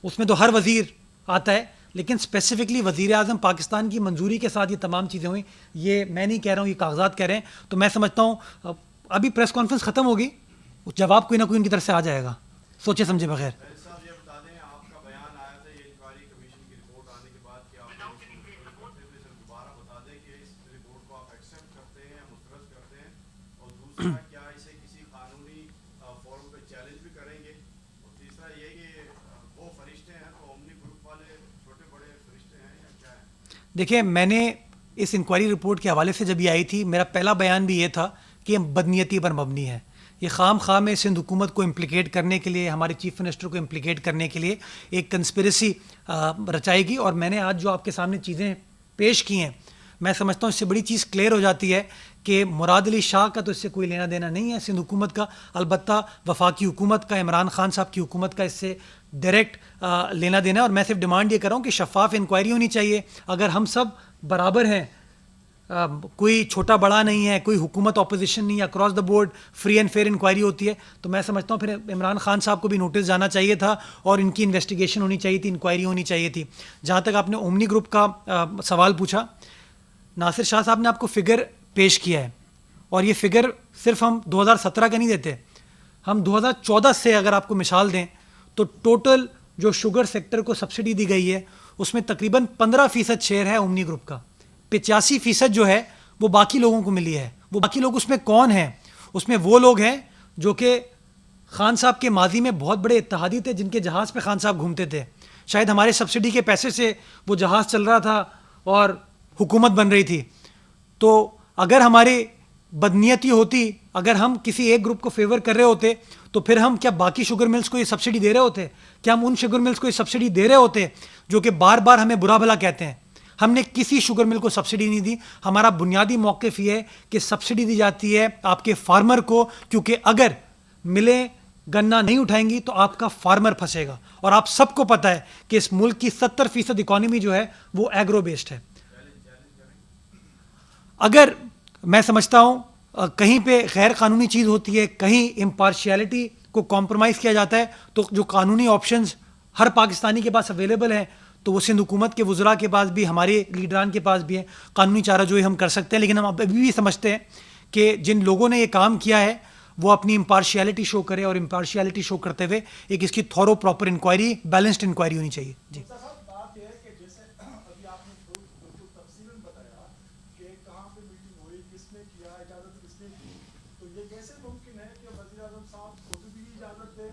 S2: اس میں تو ہر وزیر آتا ہے, لیکن اسپیسیفکلی وزیر اعظم پاکستان کی منظوری کے ساتھ یہ تمام چیزیں ہوئیں. یہ میں نہیں کہہ رہا ہوں, یہ کاغذات کہہ رہے ہیں. تو میں سمجھتا ہوں ابھی پریس کانفرنس ختم ہوگی, جواب کوئی نہ کوئی ان کی طرف سے آ جائے گا سوچے سمجھے بغیر.
S3: صاحب یہ بتا دیں, آپ کا بیان آیا تھا یہ انکوائری کمیشن کی رپورٹ آنے کے بعد کہ آپ دوبارہ بتا دیں کہ اس رپورٹ کو آپ ایکسیپٹ کرتے ہیں, مسترد کرتے ہیں, اور دوسرا کیا اسے کسی قانونی فورم پہ چیلنج بھی کریں گے, اور تیسرا یہ کہ وہ فرشتے ہیں تو اومنی گروپ والے چھوٹے بڑے فرشتے ہیں یا کیا ہیں؟
S2: دیکھیں, میں نے اس انکوائری رپورٹ کے حوالے سے جب یہ آئی تھی, میرا پہلا بیان بھی یہ تھا کہ یہ بدنیتی پر مبنی ہے. یہ خام خواہ میں سندھ حکومت کو امپلیکیٹ کرنے کے لیے, ہمارے چیف منسٹر کو امپلیکیٹ کرنے کے لیے ایک کنسپریسی رچائے گی. اور میں نے آج جو آپ کے سامنے چیزیں پیش کی ہیں, میں سمجھتا ہوں اس سے بڑی چیز کلیئر ہو جاتی ہے کہ مراد علی شاہ کا تو اس سے کوئی لینا دینا نہیں ہے سندھ حکومت کا. البتہ وفاقی حکومت کا, عمران خان صاحب کی حکومت کا اس سے ڈائریکٹ لینا دینا ہے. اور میں صرف ڈیمانڈ یہ کر رہا ہوں کہ شفاف انکوائری ہونی چاہیے. اگر ہم سب برابر ہیں, کوئی چھوٹا بڑا نہیں ہے, کوئی حکومت اپوزیشن نہیں ہے, across the board free and fair inquiry ہوتی ہے, تو میں سمجھتا ہوں پھر عمران خان صاحب کو بھی نوٹس جانا چاہیے تھا اور ان کی انویسٹیگیشن ہونی چاہیے تھی, انکوائری ہونی چاہیے تھی. جہاں تک آپ نے اومنی گروپ کا سوال پوچھا, ناصر شاہ صاحب نے آپ کو فگر پیش کیا ہے, اور یہ فگر صرف ہم 2017 کا نہیں دیتے, ہم 2014 سے اگر آپ کو مثال دیں تو ٹوٹل جو شوگر سیکٹر کو سبسڈی دی گئی ہے اس میں تقریباً 15% شیئر ہے اومنی گروپ کا, 85% جو ہے وہ باقی لوگوں کو ملی ہے. وہ باقی لوگ اس میں کون ہیں؟ اس میں وہ لوگ ہیں جو کہ خان صاحب کے ماضی میں بہت بڑے اتحادی تھے, جن کے جہاز پہ خان صاحب گھومتے تھے. شاید ہمارے سبسڈی کے پیسے سے وہ جہاز چل رہا تھا اور حکومت بن رہی تھی. تو اگر ہماری بدنیتی ہوتی, اگر ہم کسی ایک گروپ کو فیور کر رہے ہوتے, تو پھر ہم کیا باقی شوگر ملز کو یہ سبسڈی دے رہے ہوتے؟ کیا ہم ان شوگر ملز کو یہ سبسڈی دے رہے ہوتے جو کہ بار بار ہمیں برا بھلا کہتے ہیں؟ ہم نے کسی شوگر مل کو سبسڈی نہیں دی. ہمارا بنیادی موقف یہ ہے کہ سبسڈی دی جاتی ہے آپ کے فارمر کو, کیونکہ اگر ملیں گنا نہیں اٹھائیں گی تو آپ کا فارمر پھنسے گا. اور آپ سب کو پتہ ہے کہ اس ملک کی 70% اکانومی جو ہے وہ ایگرو بیسڈ ہے. اگر میں سمجھتا ہوں کہیں پہ غیر قانونی چیز ہوتی ہے, کہیں امپارشیلٹی کو کمپرومائز کیا جاتا ہے, تو جو قانونی آپشنز ہر پاکستانی کے پاس اویلیبل ہیں تو وہ سندھ حکومت کے وزراء کے پاس بھی, ہمارے لیڈران کے پاس بھی ہے, قانونی چارہ جوئی ہم کر سکتے ہیں. لیکن ہم ابھی بھی سمجھتے ہیں کہ جن لوگوں نے یہ کام کیا ہے وہ اپنی امپارشیلٹی شو کرے, اور امپارشیلٹی شو کرتے ہوئے ایک اس کی thorough proper inquiry, balanced inquiry ہونی چاہیے. جی
S4: بات یہ ہے کہ جیسے ابھی آپ نے بالکل تفصیلاً بتایا کہ کہاں پہ میٹنگ ہوئی, کس نے کیا, اجازت کس نے دی, تو یہ کیسے ممکن ہے کہ وزیر اعظم صاحب خود بھی اجازت دے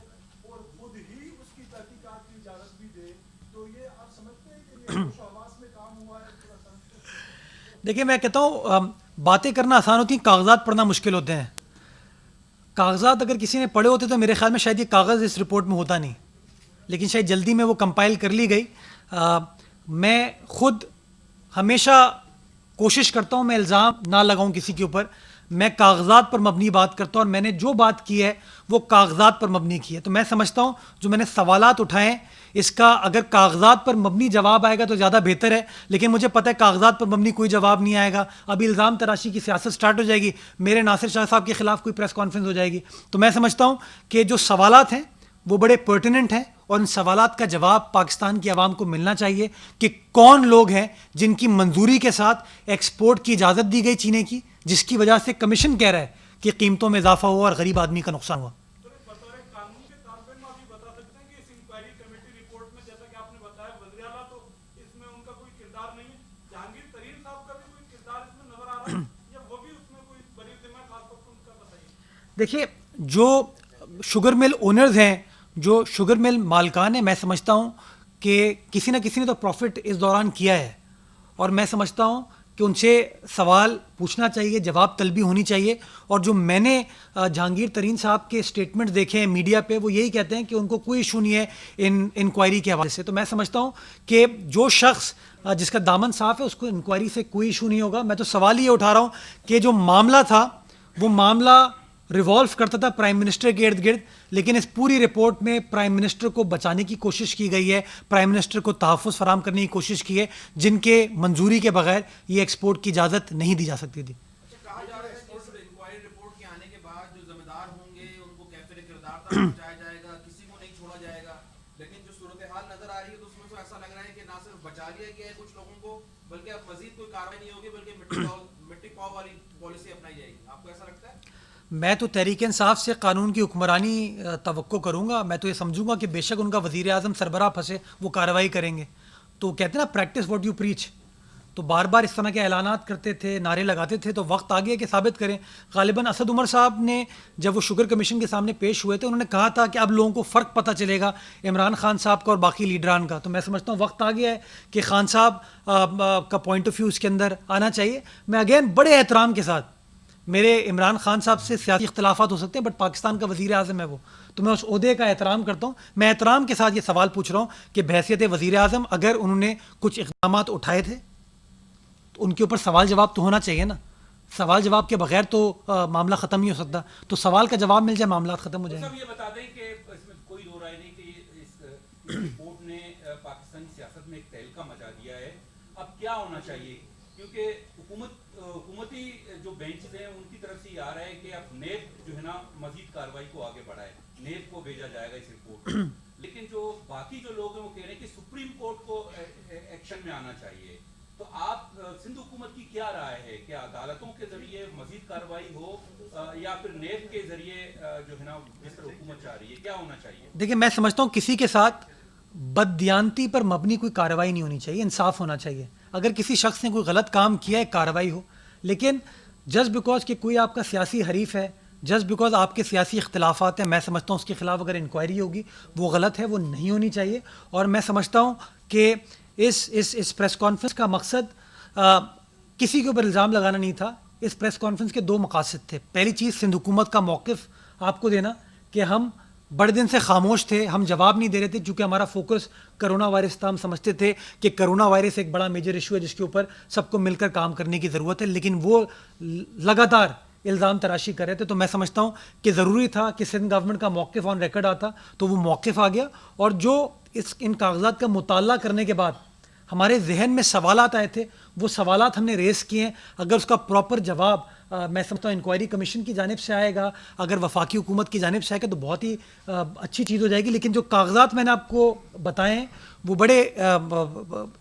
S4: اور خود ہی اس کی تحقیقات کی اجازت بھی دے؟ تو یہ آپ سمجھتے ہیں کہ یہ ہوش و حواس میں کام ہوا ہے تھوڑا سا؟
S2: دیکھیں, میں کہتا ہوں باتیں کرنا آسان ہوتی ہیں, کاغذات پڑھنا مشکل ہوتے ہیں. کاغذات اگر کسی نے پڑھے ہوتے تو میرے خیال میں شاید یہ کاغذ اس رپورٹ میں ہوتا نہیں, لیکن شاید جلدی میں وہ کمپائل کر لی گئی. میں خود ہمیشہ کوشش کرتا ہوں میں الزام نہ لگاؤں کسی کے اوپر, میں کاغذات پر مبنی بات کرتا ہوں, اور میں نے جو بات کی ہے وہ کاغذات پر مبنی کی ہے. تو میں سمجھتا ہوں جو میں نے سوالات اٹھائے ہیں اس کا اگر کاغذات پر مبنی جواب آئے گا تو زیادہ بہتر ہے, لیکن مجھے پتہ ہے کاغذات پر مبنی کوئی جواب نہیں آئے گا. ابھی الزام تراشی کی سیاست سٹارٹ ہو جائے گی, میرے ناصر شاہ صاحب کے خلاف کوئی پریس کانفرنس ہو جائے گی. تو میں سمجھتا ہوں کہ جو سوالات ہیں وہ بڑے پرٹیننٹ ہیں, اور ان سوالات کا جواب پاکستان کی عوام کو ملنا چاہیے کہ کون لوگ ہیں جن کی منظوری کے ساتھ ایکسپورٹ کی اجازت دی گئی چینے کی, جس کی وجہ سے کمیشن کہہ رہا ہے کہ قیمتوں میں اضافہ ہوا اور غریب آدمی کا نقصان ہوا.
S4: بطور قانون کے کارکن آپ یہ بتا سکتے ہیں کہ اس انکوائری کمیٹی رپورٹ میں جیسا کہ آپ نے بتایا وزیر اعلیٰ تو اس میں ان کا کوئی کردار نہیں ہے, جہانگیر ترین صاحب کا بھی کوئی کردار اس میں نظر آ رہا ہے یا وہ بھی اس میں کوئی بری ذمہ ہے, خاص طور پر ان کا بتائیے.
S2: دیکھیے, جو شوگر مل اونرز ہیں, جو شوگر مل مالکان ہیں, میں سمجھتا ہوں کہ کسی نہ کسی نے تو پروفٹ اس دوران کیا ہے, اور میں سمجھتا ہوں کہ ان سے سوال پوچھنا چاہیے, جواب طلبی ہونی چاہیے. اور جو میں نے جہانگیر ترین صاحب کے اسٹیٹمنٹ دیکھے ہیں میڈیا پہ, وہ یہی کہتے ہیں کہ ان کو کوئی ایشو نہیں ہے ان انکوائری کے حوالے سے. تو میں سمجھتا ہوں کہ جو شخص جس کا دامن صاف ہے اس کو انکوائری سے کوئی ایشو نہیں ہوگا. میں تو سوال یہ اٹھا رہا ہوں کہ جو معاملہ تھا وہ معاملہ ریوالو کرتا تھا پرائم منسٹر کے ارد گرد, لیکن اس پوری رپورٹ میں پرائم منسٹر کو بچانے کی کوشش کی گئی ہے, پرائم منسٹر کو تحفظ فراہم کرنے کی کوشش کی ہے, جن کے منظوری کے بغیر یہ ایکسپورٹ کی اجازت نہیں دی جا سکتی تھی.
S5: کہا جا رہا ہے کہ اس انکوائری رپورٹ کے آنے کے بعد جو ذمہ دار ہوں گے ان کو کیفر کردار تک پہنچایا جائے گا, کسی کو نہیں چھوڑا جائے گا, لیکن جو صورتحال نظر آ رہی ہے تو اس میں تو ایسا لگ رہا ہے کہ نہ صرف بچا لیا گیا ہے کچھ لوگوں کو بلکہ اب مزید کوئی کاروائی نہیں ہوگی بلکہ مٹی پاؤ والی پالیسی اپنائی جائے گی. آپ کو ایسا لگتا ہے؟
S2: میں تو تحریک انصاف سے قانون کی حکمرانی توقع کروں گا. میں تو یہ سمجھوں گا کہ بے شک ان کا وزیر اعظم سربراہ پھنسے وہ کارروائی کریں گے. تو کہتے ہیں نا پریکٹس واٹ یو پریچ. تو بار بار اس طرح کے اعلانات کرتے تھے, نعرے لگاتے تھے, تو وقت آ گیا کہ ثابت کریں. غالباً اسد عمر صاحب نے جب وہ شوگر کمیشن کے سامنے پیش ہوئے تھے انہوں نے کہا تھا کہ اب لوگوں کو فرق پتہ چلے گا عمران خان صاحب کا اور باقی لیڈران کا. تو میں سمجھتا ہوں وقت آ گیا ہے کہ خان صاحب کا پوائنٹ آف ویو اس کے اندر آنا چاہیے. میں اگین بڑے احترام کے ساتھ, میرے عمران خان صاحب سے سیاسی اختلافات ہو سکتے ہیں بٹ پاکستان کا وزیر اعظم ہے وہ, تو میں اس عہدے کا احترام کرتا ہوں. میں احترام کے ساتھ یہ سوال پوچھ رہا ہوں کہ بحیثیت وزیر اعظم اگر انہوں نے کچھ اقدامات اٹھائے تھے تو ان کے اوپر سوال جواب تو ہونا چاہیے نا. سوال جواب کے بغیر تو معاملہ ختم نہیں ہو سکتا. تو سوال کا جواب مل جائے معاملات ختم ہو جائیں گے.
S6: صاحب یہ بتا دیں کہ اس میں کوئی دو رائے نہیں کہ اس رپورٹ نے پاکستانی سیاست میں ایک تہلکہ مچا دیا ہے. اب کیا ہونا چاہیے, کیونکہ حکومتی جو بینچز ہیں ان کی طرف سے یہ آ رہا ہے کہ اب نیب جو ہے نا مزید کارروائی کو آگے بڑھائے, نیب کو بھیجا جائے گا اس رپورٹ کو. لیکن جو باقی جو لوگ ہیں وہ کہہ رہے ہیں کہ سپریم کورٹ کو ایکشن میں آنا چاہیے. تو آپ سندھ حکومت کی کیا رائے ہے, کہ عدالتوں کے ذریعے مزید کارروائی ہو یا پھر نیب کے ذریعے جو ہے نا جس طرح حکومت چاہ رہی ہے کیا ہونا چاہیے؟
S2: دیکھیں میں سمجھتا ہوں کسی کے ساتھ بددیانتی پر مبنی کوئی کارروائی نہیں ہونی چاہیے, انصاف ہونا چاہیے. اگر کسی شخص نے کوئی غلط کام کیا ہے کارروائی ہو, لیکن جسٹ بیکاز کہ کوئی آپ کا سیاسی حریف ہے, جسٹ بیکاز آپ کے سیاسی اختلافات ہیں, میں سمجھتا ہوں اس کے خلاف اگر انکوائری ہوگی وہ غلط ہے, وہ نہیں ہونی چاہیے. اور میں سمجھتا ہوں کہ اس پریس کانفرنس کا مقصد کسی کے اوپر الزام لگانا نہیں تھا. اس پریس کانفرنس کے دو مقاصد تھے. پہلی چیز سندھ حکومت کا موقف آپ کو دینا کہ ہم بڑے دن سے خاموش تھے, ہم جواب نہیں دے رہے تھے چونکہ ہمارا فوکس کرونا وائرس تھا. ہم سمجھتے تھے کہ کرونا وائرس ایک بڑا میجر ایشو ہے جس کے اوپر سب کو مل کر کام کرنے کی ضرورت ہے, لیکن وہ لگاتار الزام تراشی کر رہے تھے. تو میں سمجھتا ہوں کہ ضروری تھا کہ سندھ گورنمنٹ کا موقف آن ریکارڈ آتا, تو وہ موقف آ گیا. اور جو ان کاغذات کا مطالعہ کرنے کے بعد ہمارے ذہن میں سوالات آئے تھے وہ سوالات ہم نے ریز کیے ہیں. اگر اس کا پراپر جواب میں سمجھتا ہوں انکوائری کمیشن کی جانب سے آئے گا, اگر وفاقی حکومت کی جانب سے آئے گا تو بہت ہی اچھی چیز ہو جائے گی. لیکن جو کاغذات میں نے آپ کو بتائے ہیں وہ بڑے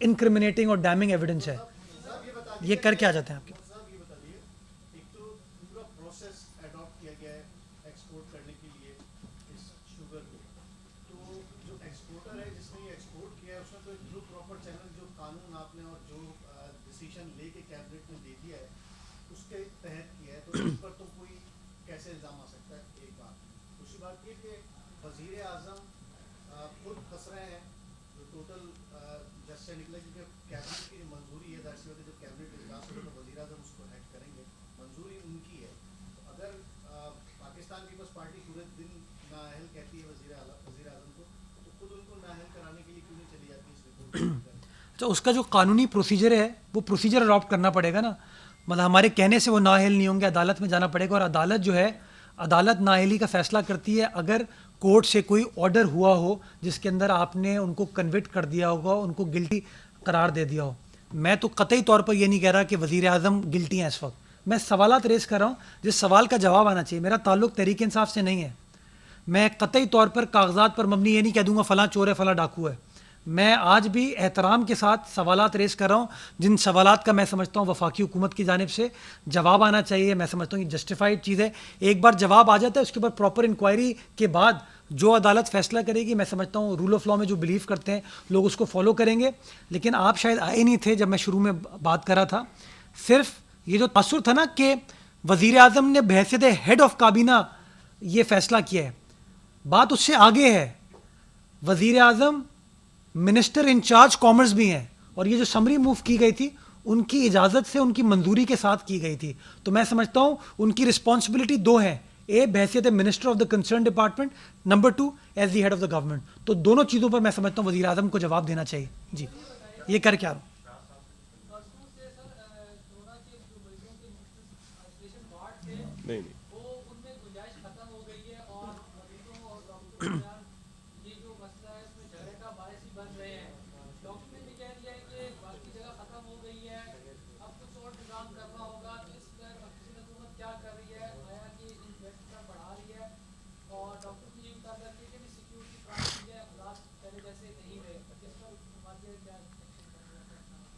S2: انکریمنیٹنگ اور ڈیمنگ ایویڈنس ہے. یہ کر کے آ جاتے ہیں آپ کے.
S4: صاحب یہ بتائیے, ایک تو پورا پروسیس اڈاپٹ کیا گیا ہے ایکسپورٹ کرنے کے لیے اس شوگر کو, تو جو ایکسپورٹر ہے جس نے یہ ایکسپورٹ کیا ہے اس نے تو جو پراپر چینل جو قانون آپ نے اور جو ڈیسیژن لے کے کیبنٹ نے دے دیا ہے اس کے تحت کیا ہے, تو اس پر تو کوئی کیسے الزام آ سکتا ہے؟ ایک بات. دوسری بات یہ کہ وزیر اعظم خود پھنس رہے ہیں, جو ٹوٹل جس سے نکلا کیونکہ کیبنٹ کی منظوری ہے, ظاہر سی بات ہے جب کیبنٹ اجلاس ہوگا تو وزیر اعظم اس کو ہیڈ کریں گے, منظوری ان کی ہے. تو اگر پاکستان پیپلز پارٹی پورے دن نااہل کہتی ہے وزیر اعظم کو, تو خود ان کو نااہل کرانے کے لیے کیوں نہیں چلی جاتی اس رپورٹ؟
S2: تو اس کا جو قانونی پروسیجر ہے وہ پروسیجر اڈاپٹ کرنا پڑے گا نا. مطلب ہمارے کہنے سے وہ نااہل نہیں ہوں گے, عدالت میں جانا پڑے گا. اور عدالت جو ہے, عدالت نااہلی کا فیصلہ کرتی ہے اگر کورٹ سے کوئی آرڈر ہوا ہو جس کے اندر آپ نے ان کو کنوکٹ کر دیا ہوگا, ان کو گلٹی قرار دے دیا ہو. میں تو قطعی طور پر یہ نہیں کہہ رہا کہ وزیر اعظم گلٹی ہیں اس وقت. میں سوالات ریز کر رہا ہوں جس سوال کا جواب آنا چاہیے. میرا تعلق تحریک انصاف سے نہیں ہے. میں قطعی طور پر کاغذات پر مبنی یہ نہیں کہہ دوں گا فلاں چور ہے فلاں ڈاکو ہے. میں آج بھی احترام کے ساتھ سوالات ریز کر رہا ہوں جن سوالات کا میں سمجھتا ہوں وفاقی حکومت کی جانب سے جواب آنا چاہیے. میں سمجھتا ہوں یہ جسٹیفائڈ چیز ہے. ایک بار جواب آ جاتا ہے اس کے اوپر پراپر انکوائری کے بعد جو عدالت فیصلہ کرے گی, میں سمجھتا ہوں رول آف لاء میں جو بلیو کرتے ہیں لوگ اس کو فالو کریں گے. لیکن آپ شاید آئے نہیں تھے جب میں شروع میں بات کر رہا تھا. صرف یہ جو تاثر تھا نا کہ وزیر اعظم نے بحیثیت ہیڈ آف کابینہ یہ فیصلہ کیا ہے, بات اس سے آگے ہے. وزیر اعظم منسٹر انچارج کامرس بھی ہیں, اور یہ جو سمری موو کی گئی تھی ان کی اجازت سے, ان کی منظوری کے ساتھ کی گئی تھی. تو میں سمجھتا ہوں ان کی رسپانسبلٹی دو ہیں, اے بحیثیت minister of the concern department, number 2 as the head of the government. تو دونوں چیزوں پر میں سمجھتا ہوں وزیر اعظم کو جواب دینا چاہیے. جی یہ کر کے آ رہا ہوں.
S1: نہیں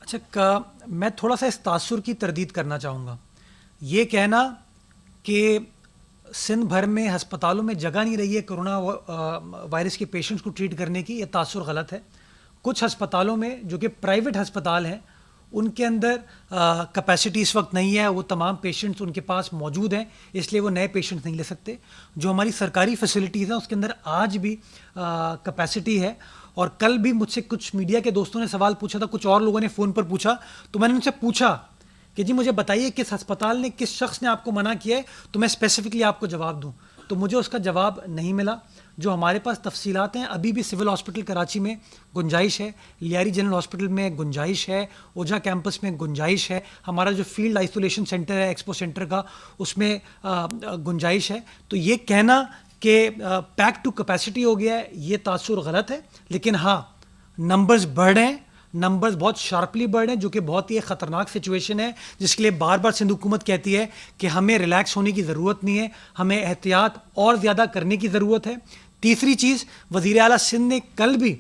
S2: اچھا میں تھوڑا سا اس تاثر کی تردید کرنا چاہوں گا. یہ کہنا کہ سندھ بھر میں ہسپتالوں میں جگہ نہیں رہی ہے کرونا وائرس کے پیشنٹس کو ٹریٹ کرنے کی, یہ تاثر غلط ہے. کچھ ہسپتالوں میں جو کہ پرائیویٹ ہسپتال ہیں ان کے اندر کیپیسٹی اس وقت نہیں ہے, وہ تمام پیشنٹس ان کے پاس موجود ہیں, اس لیے وہ نئے پیشنٹس نہیں لے سکتے. جو ہماری سرکاری فیسلٹیز ہیں اس کے اندر آج بھی کیپیسٹی ہے. اور کل بھی مجھ سے کچھ میڈیا کے دوستوں نے سوال پوچھا تھا, کچھ اور لوگوں نے فون پر پوچھا, تو میں نے ان سے پوچھا کہ جی مجھے بتائیے کس ہسپتال نے, کس شخص نے آپ کو منع کیا ہے, تو میں اسپیسیفکلی آپ کو جواب دوں. تو مجھے اس کا جواب نہیں ملا. جو ہمارے پاس تفصیلات ہیں, ابھی بھی سول ہاسپٹل کراچی میں گنجائش ہے, لیاری جنرل ہاسپٹل میں گنجائش ہے, اوجھا کیمپس میں گنجائش ہے, ہمارا جو فیلڈ آئسولیشن سینٹر ہے ایکسپو سینٹر کا اس میں گنجائش ہے. تو یہ کہنا کہ پیک ٹو کیپیسٹی ہو گیا ہے, یہ تاثر غلط ہے. لیکن ہاں نمبرز بڑھ رہے ہیں, نمبرز بہت شارپلی بڑھ رہے ہیں, جو کہ بہت ہی خطرناک سچویشن ہے, جس کے لیے بار بار سندھ حکومت کہتی ہے کہ ہمیں ریلیکس ہونے کی ضرورت نہیں ہے, ہمیں احتیاط اور زیادہ کرنے کی ضرورت ہے. تیسری چیز, وزیر اعلیٰ سندھ نے کل بھی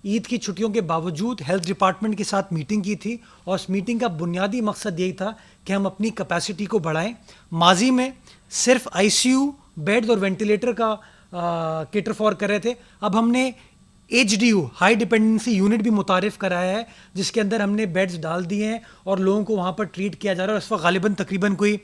S2: عید کی چھٹیوں کے باوجود ہیلتھ ڈپارٹمنٹ کے ساتھ میٹنگ کی تھی, اور اس میٹنگ کا بنیادی مقصد یہی تھا کہ ہم اپنی کیپیسٹی کو بڑھائیں. ماضی میں صرف آئی سی یو بیڈز اور وینٹیلیٹر کا کیٹر فار کر رہے تھے, اب ہم نے H D U high dependency unit بھی متعارف کرایا ہے, جس کے اندر ہم نے بیڈز ڈال دیے ہیں اور لوگوں کو وہاں پر ٹریٹ کیا جا رہا ہے. اور اس وقت غالباً تقریباً کوئی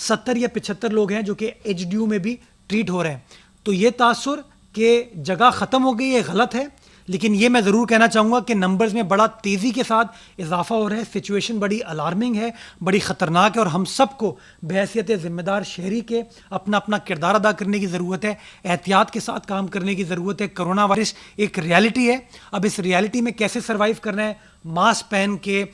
S2: 70 یا 75 لوگ ہیں جو کہ ایچ ڈی یو میں بھی ٹریٹ ہو رہے ہیں. تو یہ تاثر کہ جگہ ختم ہو گئی یہ غلط ہے, لیکن یہ میں ضرور کہنا چاہوں گا کہ نمبرز میں بڑا تیزی کے ساتھ اضافہ ہو رہا ہے. سچویشن بڑی الارمنگ ہے, بڑی خطرناک ہے, اور ہم سب کو بحیثیت ذمہ دار شہری کے اپنا اپنا کردار ادا کرنے کی ضرورت ہے, احتیاط کے ساتھ کام کرنے کی ضرورت ہے. کرونا وائرس ایک ریالٹی ہے, اب اس ریالٹی میں کیسے سروائیو کرنا ہے, ماسک پہن کے,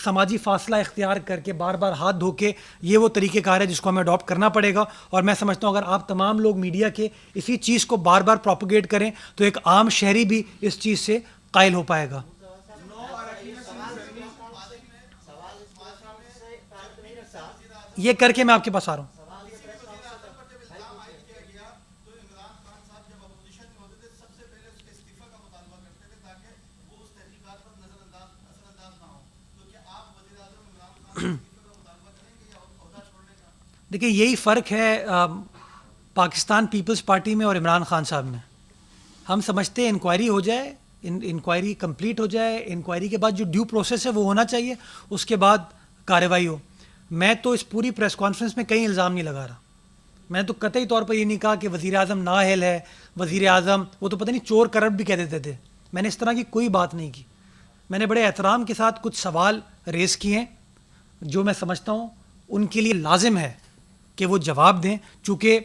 S2: سماجی فاصلہ اختیار کر کے, بار بار ہاتھ دھو کے, یہ وہ طریقہ کار ہے جس کو ہمیں اڈاپٹ کرنا پڑے گا. اور میں سمجھتا ہوں اگر آپ تمام لوگ میڈیا کے اسی چیز کو بار بار پروپیگیٹ کریں تو ایک عام شہری بھی اس چیز سے قائل ہو پائے گا. یہ کر کے میں آپ کے پاس آ رہا ہوں. دیکھیے یہی فرق ہے پاکستان پیپلز پارٹی میں اور عمران خان صاحب میں. ہم سمجھتے ہیں انکوائری ہو جائے, انکوائری کمپلیٹ ہو جائے, انکوائری کے بعد جو ڈیو پروسیس ہے وہ ہونا چاہیے, اس کے بعد کارروائی ہو. میں تو اس پوری پریس کانفرنس میں کہیں الزام نہیں لگا رہا. میں تو قطعی طور پر یہ نہیں کہا کہ وزیر اعظم نااہل ہے, وزیر اعظم وہ تو پتہ نہیں چور کرپٹ بھی کہہ دیتے تھے. میں نے اس طرح کی کوئی بات نہیں کی. میں نے بڑے احترام کے ساتھ کچھ سوال ریز کیے ہیں جو میں سمجھتا ہوں ان کے لیے لازم ہے کہ وہ جواب دیں, چونکہ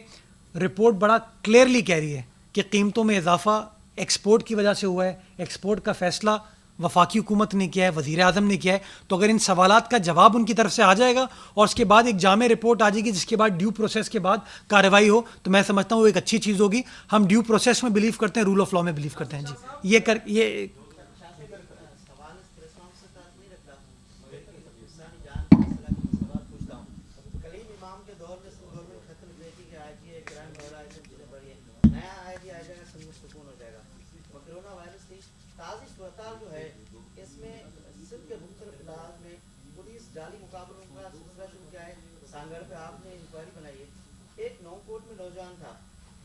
S2: رپورٹ بڑا کلیئرلی کہہ رہی ہے کہ قیمتوں میں اضافہ ایکسپورٹ کی وجہ سے ہوا ہے. ایکسپورٹ کا فیصلہ وفاقی حکومت نے کیا ہے, وزیر اعظم نے کیا ہے. تو اگر ان سوالات کا جواب ان کی طرف سے آ جائے گا اور اس کے بعد ایک جامع رپورٹ آ جائے گی جس کے بعد ڈیو پروسیس کے بعد کارروائی ہو, تو میں سمجھتا ہوں وہ ایک اچھی چیز ہوگی. ہم ڈیو پروسیس میں بلیو کرتے ہیں, رول آف لا میں بلیو کرتے ہیں. جی یہ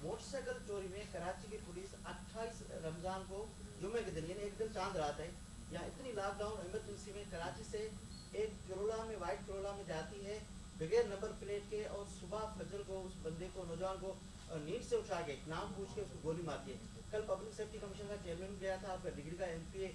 S7: موٹر سائیکل چوری میں کراچی کی پولیس 28 رمضان کو جمعے کے دن یعنی ایک دن چاند رات ہے, یہاں اتنی لاک ڈاؤن ایمرجنسی میں کراچی سے ایک کرولا میں وائٹ کرولا میں جاتی ہے بغیر نمبر پلیٹ کے, اور صبح فجر کو اس بندے کو نوجوان کو نیند سے اٹھا کے نام پوچھ کے اس کو گولی مارتی ہے. کل پبلک سیفٹی کمیشن کا چیئرمین گیا تھا, آپ کا ڈگری کا ایم پی اے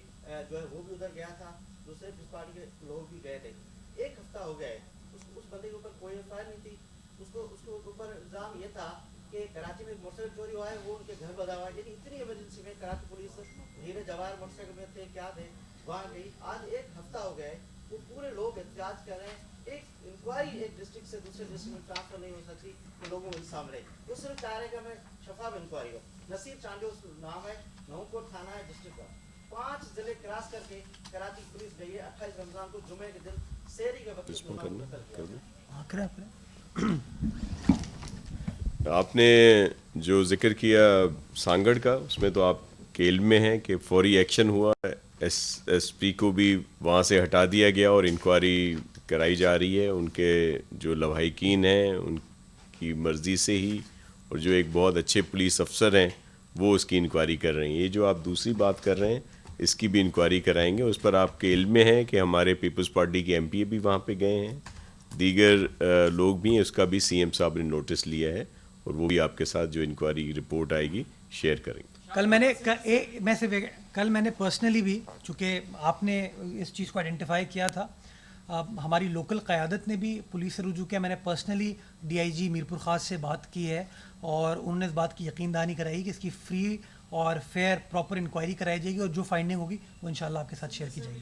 S7: جو ہے وہ بھی ادھر گیا تھا, دوسرے پیپلز پارٹی کے لوگ بھی گئے تھے. ایک ہفتہ ہو گیا ہے, اس بندے کے اوپر کوئی ایف آئی آر نہیں تھی. اس کے اوپر الزام یہ تھا کہ کراچی میں موٹر سائیکل چوری ہوا ہے, وہ ان کے گھر بدا ہوا ہے. یعنی اتنی ایمرجنسی میں کراچی پولیس ہیرے جواہر موٹر سائیکل میں تھے, کیا تھے, وہاں گئی. آج ایک ہفتہ ہو گیا ہے, وہ پورے لوگ احتجاج کر رہے ہیں. ایک انکوائری ایک ڈسٹرکٹ سے دوسرے ڈسٹرکٹ میں ٹرانسفر نہیں ہو سکتی کہ لوگوں کو سامنے. وہ صرف چاہ رہے ہیں کہ ہمیں شفاف انکوائری ہو. نصیر چانڈے اس نام ہے, نو کوٹ تھانہ ہے ڈسٹرکٹ کا. 5 ضلع کراس کر کے کراچی پولیس گئی ہے 28 رمضان کو جمعے کے دن سحری کے وقت.
S1: آپ نے جو ذکر کیا سانگڑ کا, اس میں تو آپ کے علم میں ہیں کہ فوری ایکشن ہوا ہے ایس پی کو بھی وہاں سے ہٹا دیا گیا اور انکوائری کرائی جا رہی ہے ان کے جو لواحقین ہیں ان کی مرضی سے ہی، اور جو ایک بہت اچھے پولیس افسر ہیں وہ اس کی انکوائری کر رہے ہیں. یہ جو آپ دوسری بات کر رہے ہیں اس کی بھی انکوائری کرائیں گے. اس پر آپ کے علم میں ہے کہ ہمارے پیپلز پارٹی کے ایم پی بھی وہاں پہ گئے ہیں، دیگر لوگ بھی ہیں. اس کا بھی سی ایم صاحب نے نوٹس لیا ہے اور وہ بھی آپ کے ساتھ جو انکوائری رپورٹ آئے گی شیئر کریں گے.
S2: کل میں نے پرسنلی بھی، چونکہ آپ نے اس چیز کو آئیڈینٹیفائی کیا تھا، ہماری لوکل قیادت نے بھی پولیس سے رجوع کیا. میں نے پرسنلی ڈی آئی جی میرپور خاص سے بات کی ہے اور انہوں نے اس بات کی یقین دہانی کرائی کہ اس کی فری اور فیئر پراپر انکوائری کرائی جائے گی اور جو فائنڈنگ ہوگی وہ انشاءاللہ آپ کے ساتھ شیئر کی جائے گی.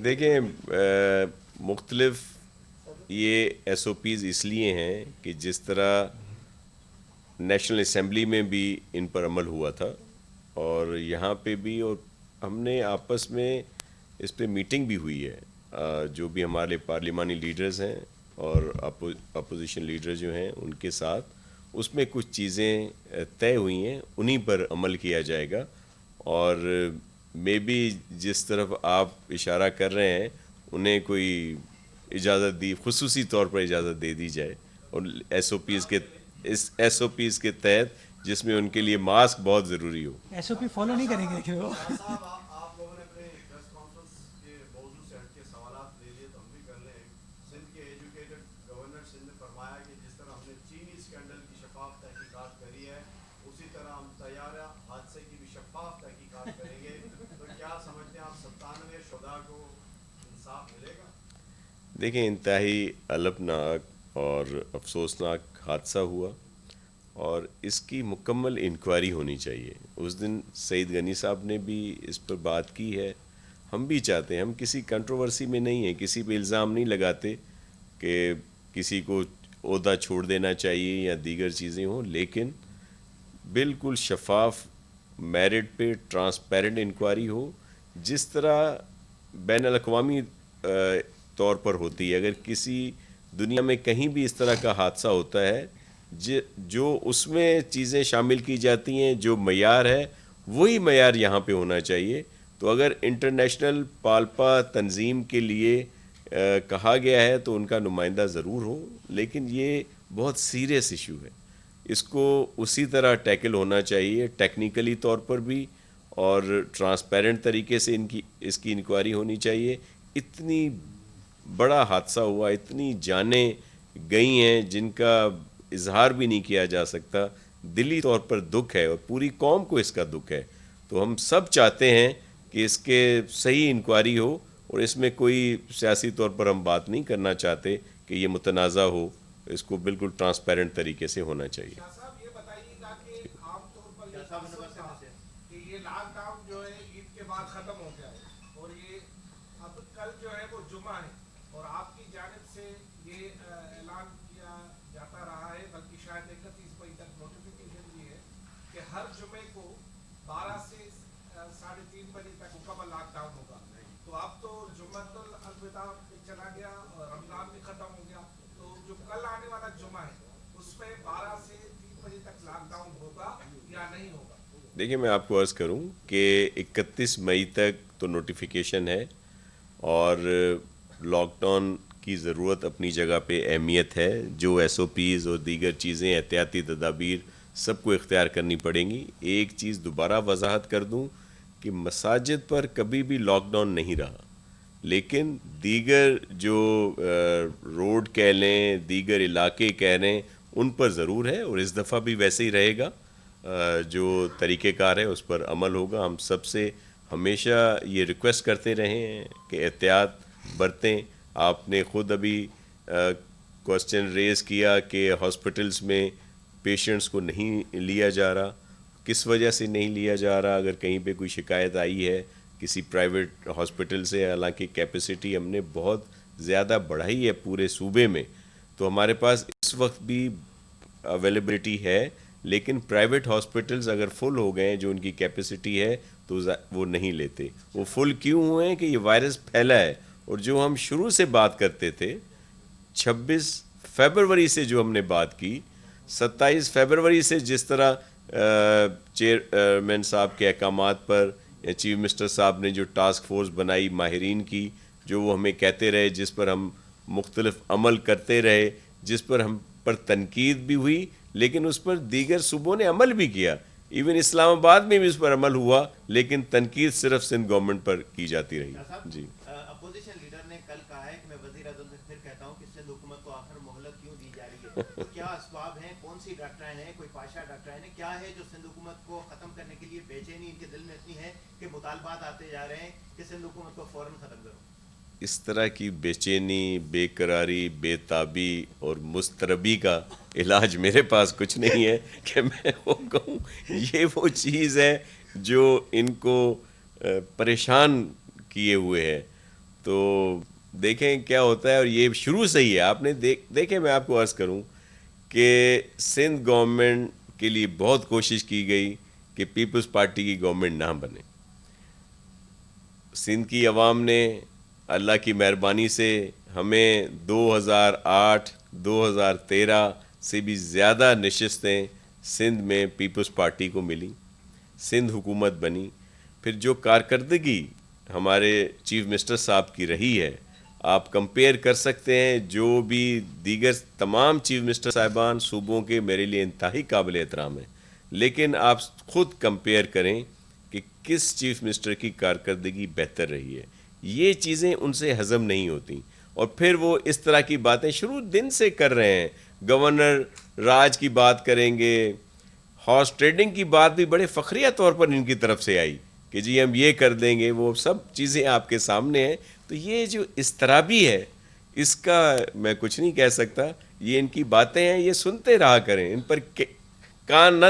S1: دیکھیں مختلف یہ ایس او پیز اس لیے ہیں کہ جس طرح نیشنل اسمبلی میں بھی ان پر عمل ہوا تھا اور یہاں پہ بھی، اور ہم نے آپس میں اس پہ میٹنگ بھی ہوئی ہے. جو بھی ہمارے پارلیمانی لیڈرز ہیں اور اپوزیشن لیڈر جو ہیں ان کے ساتھ اس میں کچھ چیزیں طے ہوئی ہیں، انہی پر عمل کیا جائے گا. اور مے بی جس طرف آپ اشارہ کر رہے ہیں انہیں کوئی اجازت دی، خصوصی طور پر اجازت دے دی جائے اور ایس او پیز کے تحت جس میں ان کے لیے ماسک بہت ضروری ہو.
S2: ایس او پی فالو نہیں کریں گے کہ وہ
S3: صاحب آپ لوگوں نے اپنے پریس کانفرنس کے موضوع سے ہٹ کے سوالات لے لیے تو ہم بھی کر لیں. سندھ کے ایجوکیٹڈ گورنر سندھ نے فرمایا کہ جس طرح ہم نے چینی اسکینڈل کی شفاف تحقیقات کری ہے اسی طرح ہم طیارہ حادثے کی بھی شفاف تحقیقات کریں گے. تو کیا سمجھتے ہیں آپ 97 شہداء کو انصاف ملے گا؟
S1: دیکھیں انتہائی الپناک اور افسوسناک حادثہ ہوا اور اس کی مکمل انکوائری ہونی چاہیے. اس دن سعید غنی صاحب نے بھی اس پر بات کی ہے. ہم بھی چاہتے ہیں، ہم کسی کنٹروورسی میں نہیں ہیں، کسی پہ الزام نہیں لگاتے کہ کسی کو عہدہ چھوڑ دینا چاہیے یا دیگر چیزیں ہوں، لیکن بالکل شفاف میرٹ پہ ٹرانسپیرنٹ انکوائری ہو جس طرح بین الاقوامی طور پر ہوتی ہے. اگر کسی دنیا میں کہیں بھی اس طرح کا حادثہ ہوتا ہے جو اس میں چیزیں شامل کی جاتی ہیں، جو معیار ہے وہی معیار یہاں پہ ہونا چاہیے. تو اگر انٹرنیشنل پالپا تنظیم کے لیے کہا گیا ہے تو ان کا نمائندہ ضرور ہو، لیکن یہ بہت سیریس ایشو ہے. اس کو اسی طرح ٹیکل ہونا چاہیے ٹیکنیکلی طور پر بھی اور ٹرانسپیرنٹ طریقے سے اس کی انکوائری ہونی چاہیے. اتنی بڑا حادثہ ہوا، اتنی جانیں گئی ہیں جن کا اظہار بھی نہیں کیا جا سکتا. دلی طور پر دکھ ہے اور پوری قوم کو اس کا دکھ ہے. تو ہم سب چاہتے ہیں کہ اس کے صحیح انکوائری ہو اور اس میں کوئی سیاسی طور پر ہم بات نہیں کرنا چاہتے کہ یہ متنازع ہو. اس کو بالکل ٹرانسپیرنٹ طریقے سے ہونا چاہیے.
S8: شاہ صاحب یہ بتائیے گا کہ عام طور پر یہ تصور تھا کہ یہ لاک ڈاؤن جو ہے عید کے بعد ختم ہو جائے اور یہ اب کل جو ہے وہ جمعہ ہے اور آپ کی جانب سے یہ اعلان کیا جاتا رہا ہے، بلکہ شاید 31 مئی تک نوٹیفیکیشن بھی ہے کہ ہر جمعے کو 12 سے 3:30 بجے تک مکمل لاک ڈاؤن ہوگا. تو اب تو جمعۃ الوداع چلا گیا اور رمضان بھی ختم ہو گیا، تو جو کل آنے والا جمعہ ہے اس میں 12 سے 3 بجے تک لاک ڈاؤن ہوگا یا نہیں ہوگا؟
S1: دیکھیں میں آپ کو عرض کروں کہ 31 مئی تک تو نوٹیفیکیشن ہے اور لاک ڈاؤن کی ضرورت اپنی جگہ پہ اہمیت ہے. جو ایس او پیز اور دیگر چیزیں احتیاطی تدابیر سب کو اختیار کرنی پڑیں گی. ایک چیز دوبارہ وضاحت کر دوں کہ مساجد پر کبھی بھی لاک ڈاؤن نہیں رہا، لیکن دیگر جو روڈ کہہ لیں، دیگر علاقے کہہ لیں، ان پر ضرور ہے اور اس دفعہ بھی ویسے ہی رہے گا. جو طریقہ کار ہے اس پر عمل ہوگا. ہم سب سے ہمیشہ یہ ریکویسٹ کرتے رہے ہیں کہ احتیاط برتیں. آپ نے خود ابھی کوسچن ریز کیا کہ ہاسپٹلس میں پیشنٹس کو نہیں لیا جا رہا. کس وجہ سے نہیں لیا جا رہا؟ اگر کہیں پہ کوئی شکایت آئی ہے کسی پرائیویٹ ہاسپٹل سے، حالانکہ کیپیسٹی ہم نے بہت زیادہ بڑھائی ہے پورے صوبے میں، تو ہمارے پاس اس وقت بھی اویلیبلٹی ہے، لیکن پرائیویٹ ہاسپٹلز اگر فل ہو گئے ہیں جو ان کی کیپیسٹی ہے تو وہ نہیں لیتے. وہ فل کیوں ہوئے ہیں کہ یہ وائرس پھیلا ہے. اور جو ہم شروع سے بات کرتے تھے 26 فیبروری سے جو ہم نے بات کی، 27 فیبروری سے جس طرح چیئرمین صاحب کے احکامات پر یا چیف منسٹر صاحب نے جو ٹاسک فورس بنائی ماہرین کی، جو وہ ہمیں کہتے رہے، جس پر ہم مختلف عمل کرتے رہے، جس پر ہم پر تنقید بھی ہوئی لیکن اس پر دیگر صوبوں نے عمل بھی کیا. ایون اسلام آباد میں بھی اس پر عمل ہوا، لیکن تنقید صرف سندھ گورنمنٹ پر کی جاتی رہی. جی
S7: اپوزیشن لیڈر نے کل کہا ہے کہ میں وزیر اعظم سے پھر کہتا ہوں کہ سندھ حکومت کو آخر مہلت کیوں دی جا رہی ہے؟ کیا اسباب ہیں؟ کون سی ڈاکٹرائن ہیں؟ کوئی پاشا ڈاکٹرائن ہے؟ کیا ہے جو سندھ حکومت کو ختم کرنے کے لیے بے چینی ان کے دل میں اتنی ہے کہ مطالبات آتے جا رہے ہیں کہ سندھ حکومت کو فوراً ختم کرو؟
S1: اس طرح کی بے چینی، بے قراری، بے تابی اور مضطربی کا علاج میرے پاس کچھ نہیں ہے کہ میں وہ کہوں. یہ وہ چیز ہے جو ان کو پریشان کیے ہوئے ہے. تو دیکھیں کیا ہوتا ہے. اور یہ شروع سے ہی ہے. آپ نے دیکھیں میں آپ کو عرض کروں کہ سندھ گورنمنٹ کے لیے بہت کوشش کی گئی کہ پیپلز پارٹی کی گورنمنٹ نہ بنے. سندھ کی عوام نے اللہ کی مہربانی سے ہمیں 2008 2013 سے بھی زیادہ نشستیں سندھ میں پیپلز پارٹی کو ملی. سندھ حکومت بنی. پھر جو کارکردگی ہمارے چیف منسٹر صاحب کی رہی ہے، آپ کمپیئر کر سکتے ہیں جو بھی دیگر تمام چیف منسٹر صاحبان صوبوں کے میرے لیے انتہائی قابل احترام ہیں، لیکن آپ خود کمپیئر کریں کہ کس چیف منسٹر کی کارکردگی بہتر رہی ہے. یہ چیزیں ان سے ہضم نہیں ہوتی. اور پھر وہ اس طرح کی باتیں شروع دن سے کر رہے ہیں. گورنر راج کی بات کریں گے، ہارس ٹریڈنگ کی بات بھی بڑے فخریہ طور پر ان کی طرف سے آئی کہ جی ہم یہ کر دیں گے. وہ سب چیزیں آپ کے سامنے ہیں. تو یہ جو اضطرابی ہے اس کا میں کچھ نہیں کہہ سکتا. یہ ان کی باتیں ہیں، یہ سنتے رہا کریں، ان پر کان نہ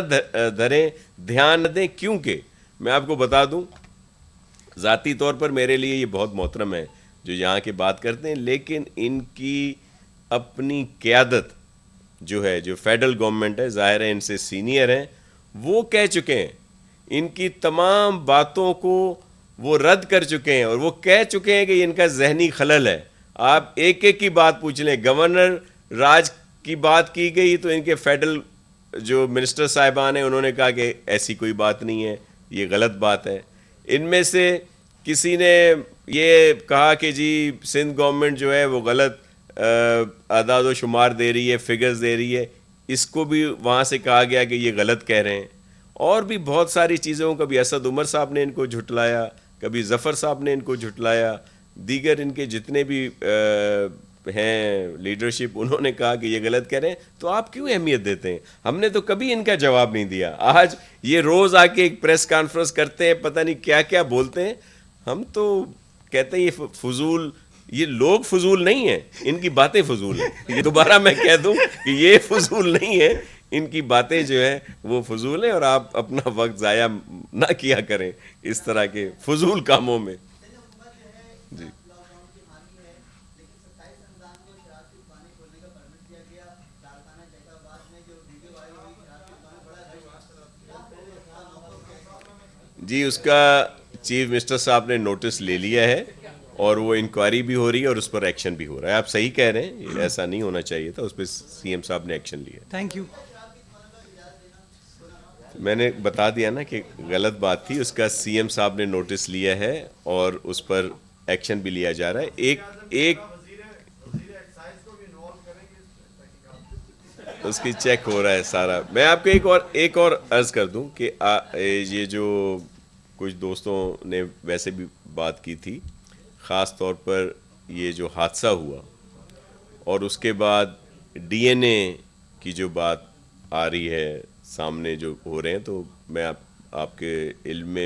S1: دھریں، دھیان نہ دیں. کیونکہ میں آپ کو بتا دوں ذاتی طور پر میرے لیے یہ بہت محترم ہے جو یہاں کے بات کرتے ہیں، لیکن ان کی اپنی قیادت جو ہے، جو فیڈرل گورنمنٹ ہے، ظاہر ہے ان سے سینئر ہیں، وہ کہہ چکے ہیں، ان کی تمام باتوں کو وہ رد کر چکے ہیں. اور وہ کہہ چکے ہیں کہ یہ ان کا ذہنی خلل ہے. آپ ایک ایک کی بات پوچھ لیں. گورنر راج کی بات کی گئی تو ان کے فیڈرل جو منسٹر صاحبان ہیں انہوں نے کہا کہ ایسی کوئی بات نہیں ہے، یہ غلط بات ہے. ان میں سے کسی نے یہ کہا کہ جی سندھ گورنمنٹ جو ہے وہ غلط اعداد و شمار دے رہی ہے، فگرز دے رہی ہے. اس کو بھی وہاں سے کہا گیا کہ یہ غلط کہہ رہے ہیں. اور بھی بہت ساری چیزوں، کبھی اسد عمر صاحب نے ان کو جھٹلایا، کبھی ظفر صاحب نے ان کو جھٹلایا، دیگر ان کے جتنے بھی ہیں لیڈرشپ، انہوں نے کہا کہ یہ غلط کہہ رہے ہیں. تو آپ کیوں اہمیت دیتے ہیں؟ ہم نے تو کبھی ان کا جواب نہیں دیا. آج یہ روز آ کے ایک پریس کانفرنس کرتے ہیں، پتہ نہیں کیا کیا بولتے ہیں. ہم تو کہتے ہیں یہ فضول، یہ لوگ فضول نہیں ہیں، ان کی باتیں فضول ہیں. یہ دوبارہ میں کہہ دوں کہ یہ فضول نہیں ہے، ان کی باتیں جو ہیں وہ فضول ہیں. اور آپ اپنا وقت ضائع نہ کیا کریں اس طرح کے فضول کاموں میں. جی جی اس کا چیف منسٹر صاحب نے نوٹس لے لیا ہے اور وہ انکوائری بھی ہو رہی ہے اور اس پر ایکشن بھی ہو رہا ہے. آپ صحیح کہہ رہے ہیں، یہ ایسا نہیں ہونا چاہیے تھا. اس پہ سی ایم صاحب نے ایکشن لیا.
S2: Thank you.
S1: میں نے بتا دیا نا کہ غلط بات تھی. اس کا سی ایم صاحب نے نوٹس لیا ہے اور اس پر ایکشن بھی لیا جا رہا ہے. ایک
S3: وزیر ایکسائز کو بھی انوالو کریں گے اس تحقیقات؟
S1: اس کی چیک ہو رہا ہے سارا. میں آپ کو ایک اور عرض کر دوں کہ یہ جو کچھ دوستوں نے ویسے بھی بات کی تھی، خاص طور پر یہ جو حادثہ ہوا اور اس کے بعد ڈی این اے کی جو بات آ رہی ہے سامنے جو ہو رہے ہیں، تو میں آپ کے علم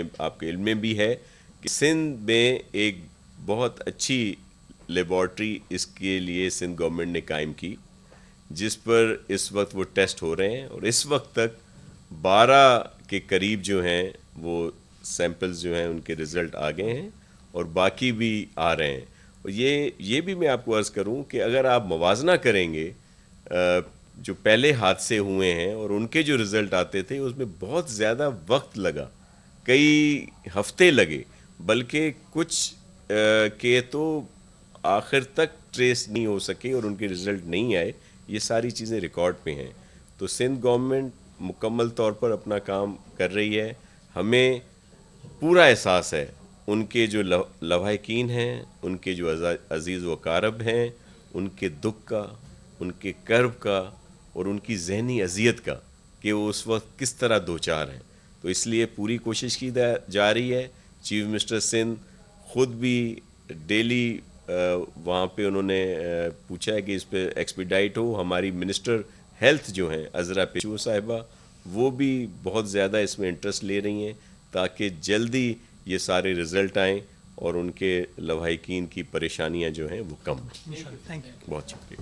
S1: میں بھی ہے کہ سندھ میں ایک بہت اچھی لیبارٹری اس کے لیے سندھ گورنمنٹ نے قائم کی، جس پر اس وقت وہ ٹیسٹ ہو رہے ہیں. اور اس وقت تک 12 کے قریب جو ہیں وہ سیمپلز جو ہیں ان کے رزلٹ آ گئے ہیں اور باقی بھی آ رہے ہیں. اور یہ بھی میں آپ کو عرض کروں کہ اگر آپ موازنہ کریں گے جو پہلے حادثے ہوئے ہیں اور ان کے جو رزلٹ آتے تھے اس میں بہت زیادہ وقت لگا, کئی ہفتے لگے, بلکہ کچھ کے تو آخر تک ٹریس نہیں ہو سکے اور ان کے رزلٹ نہیں آئے. یہ ساری چیزیں ریکارڈ پہ ہیں. تو سندھ گورنمنٹ مکمل طور پر اپنا کام کر رہی ہے. ہمیں پورا احساس ہے ان کے جو لواحقین ہیں, ان کے جو عزیز و اقارب ہیں, ان کے دکھ کا, ان کے کرب کا اور ان کی ذہنی اذیت کا کہ وہ اس وقت کس طرح دوچار ہیں. تو اس لیے پوری کوشش کی جا رہی ہے. چیف منسٹر سندھ خود بھی ڈیلی وہاں پہ انہوں نے پوچھا ہے کہ اس پہ ایکسپیڈائٹ ہو. ہماری منسٹر ہیلتھ جو ہیں عذرا پیشو صاحبہ, وہ بھی بہت زیادہ اس میں انٹرسٹ لے رہی ہیں تاکہ جلدی یہ سارے رزلٹ آئیں اور ان کے لواحقین کی پریشانیاں جو ہیں وہ کم ہوں.
S2: Thank you.
S1: بہت شکریہ.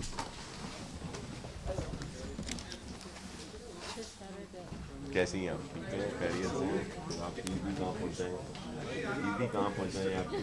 S1: کیسی ہیں آپ؟ ٹھیک ہے, خیریت سے؟ آپ عید بھی کہاں پہنچے ہیں؟ عید بھی کہاں پہنچے ہیں آپ کی؟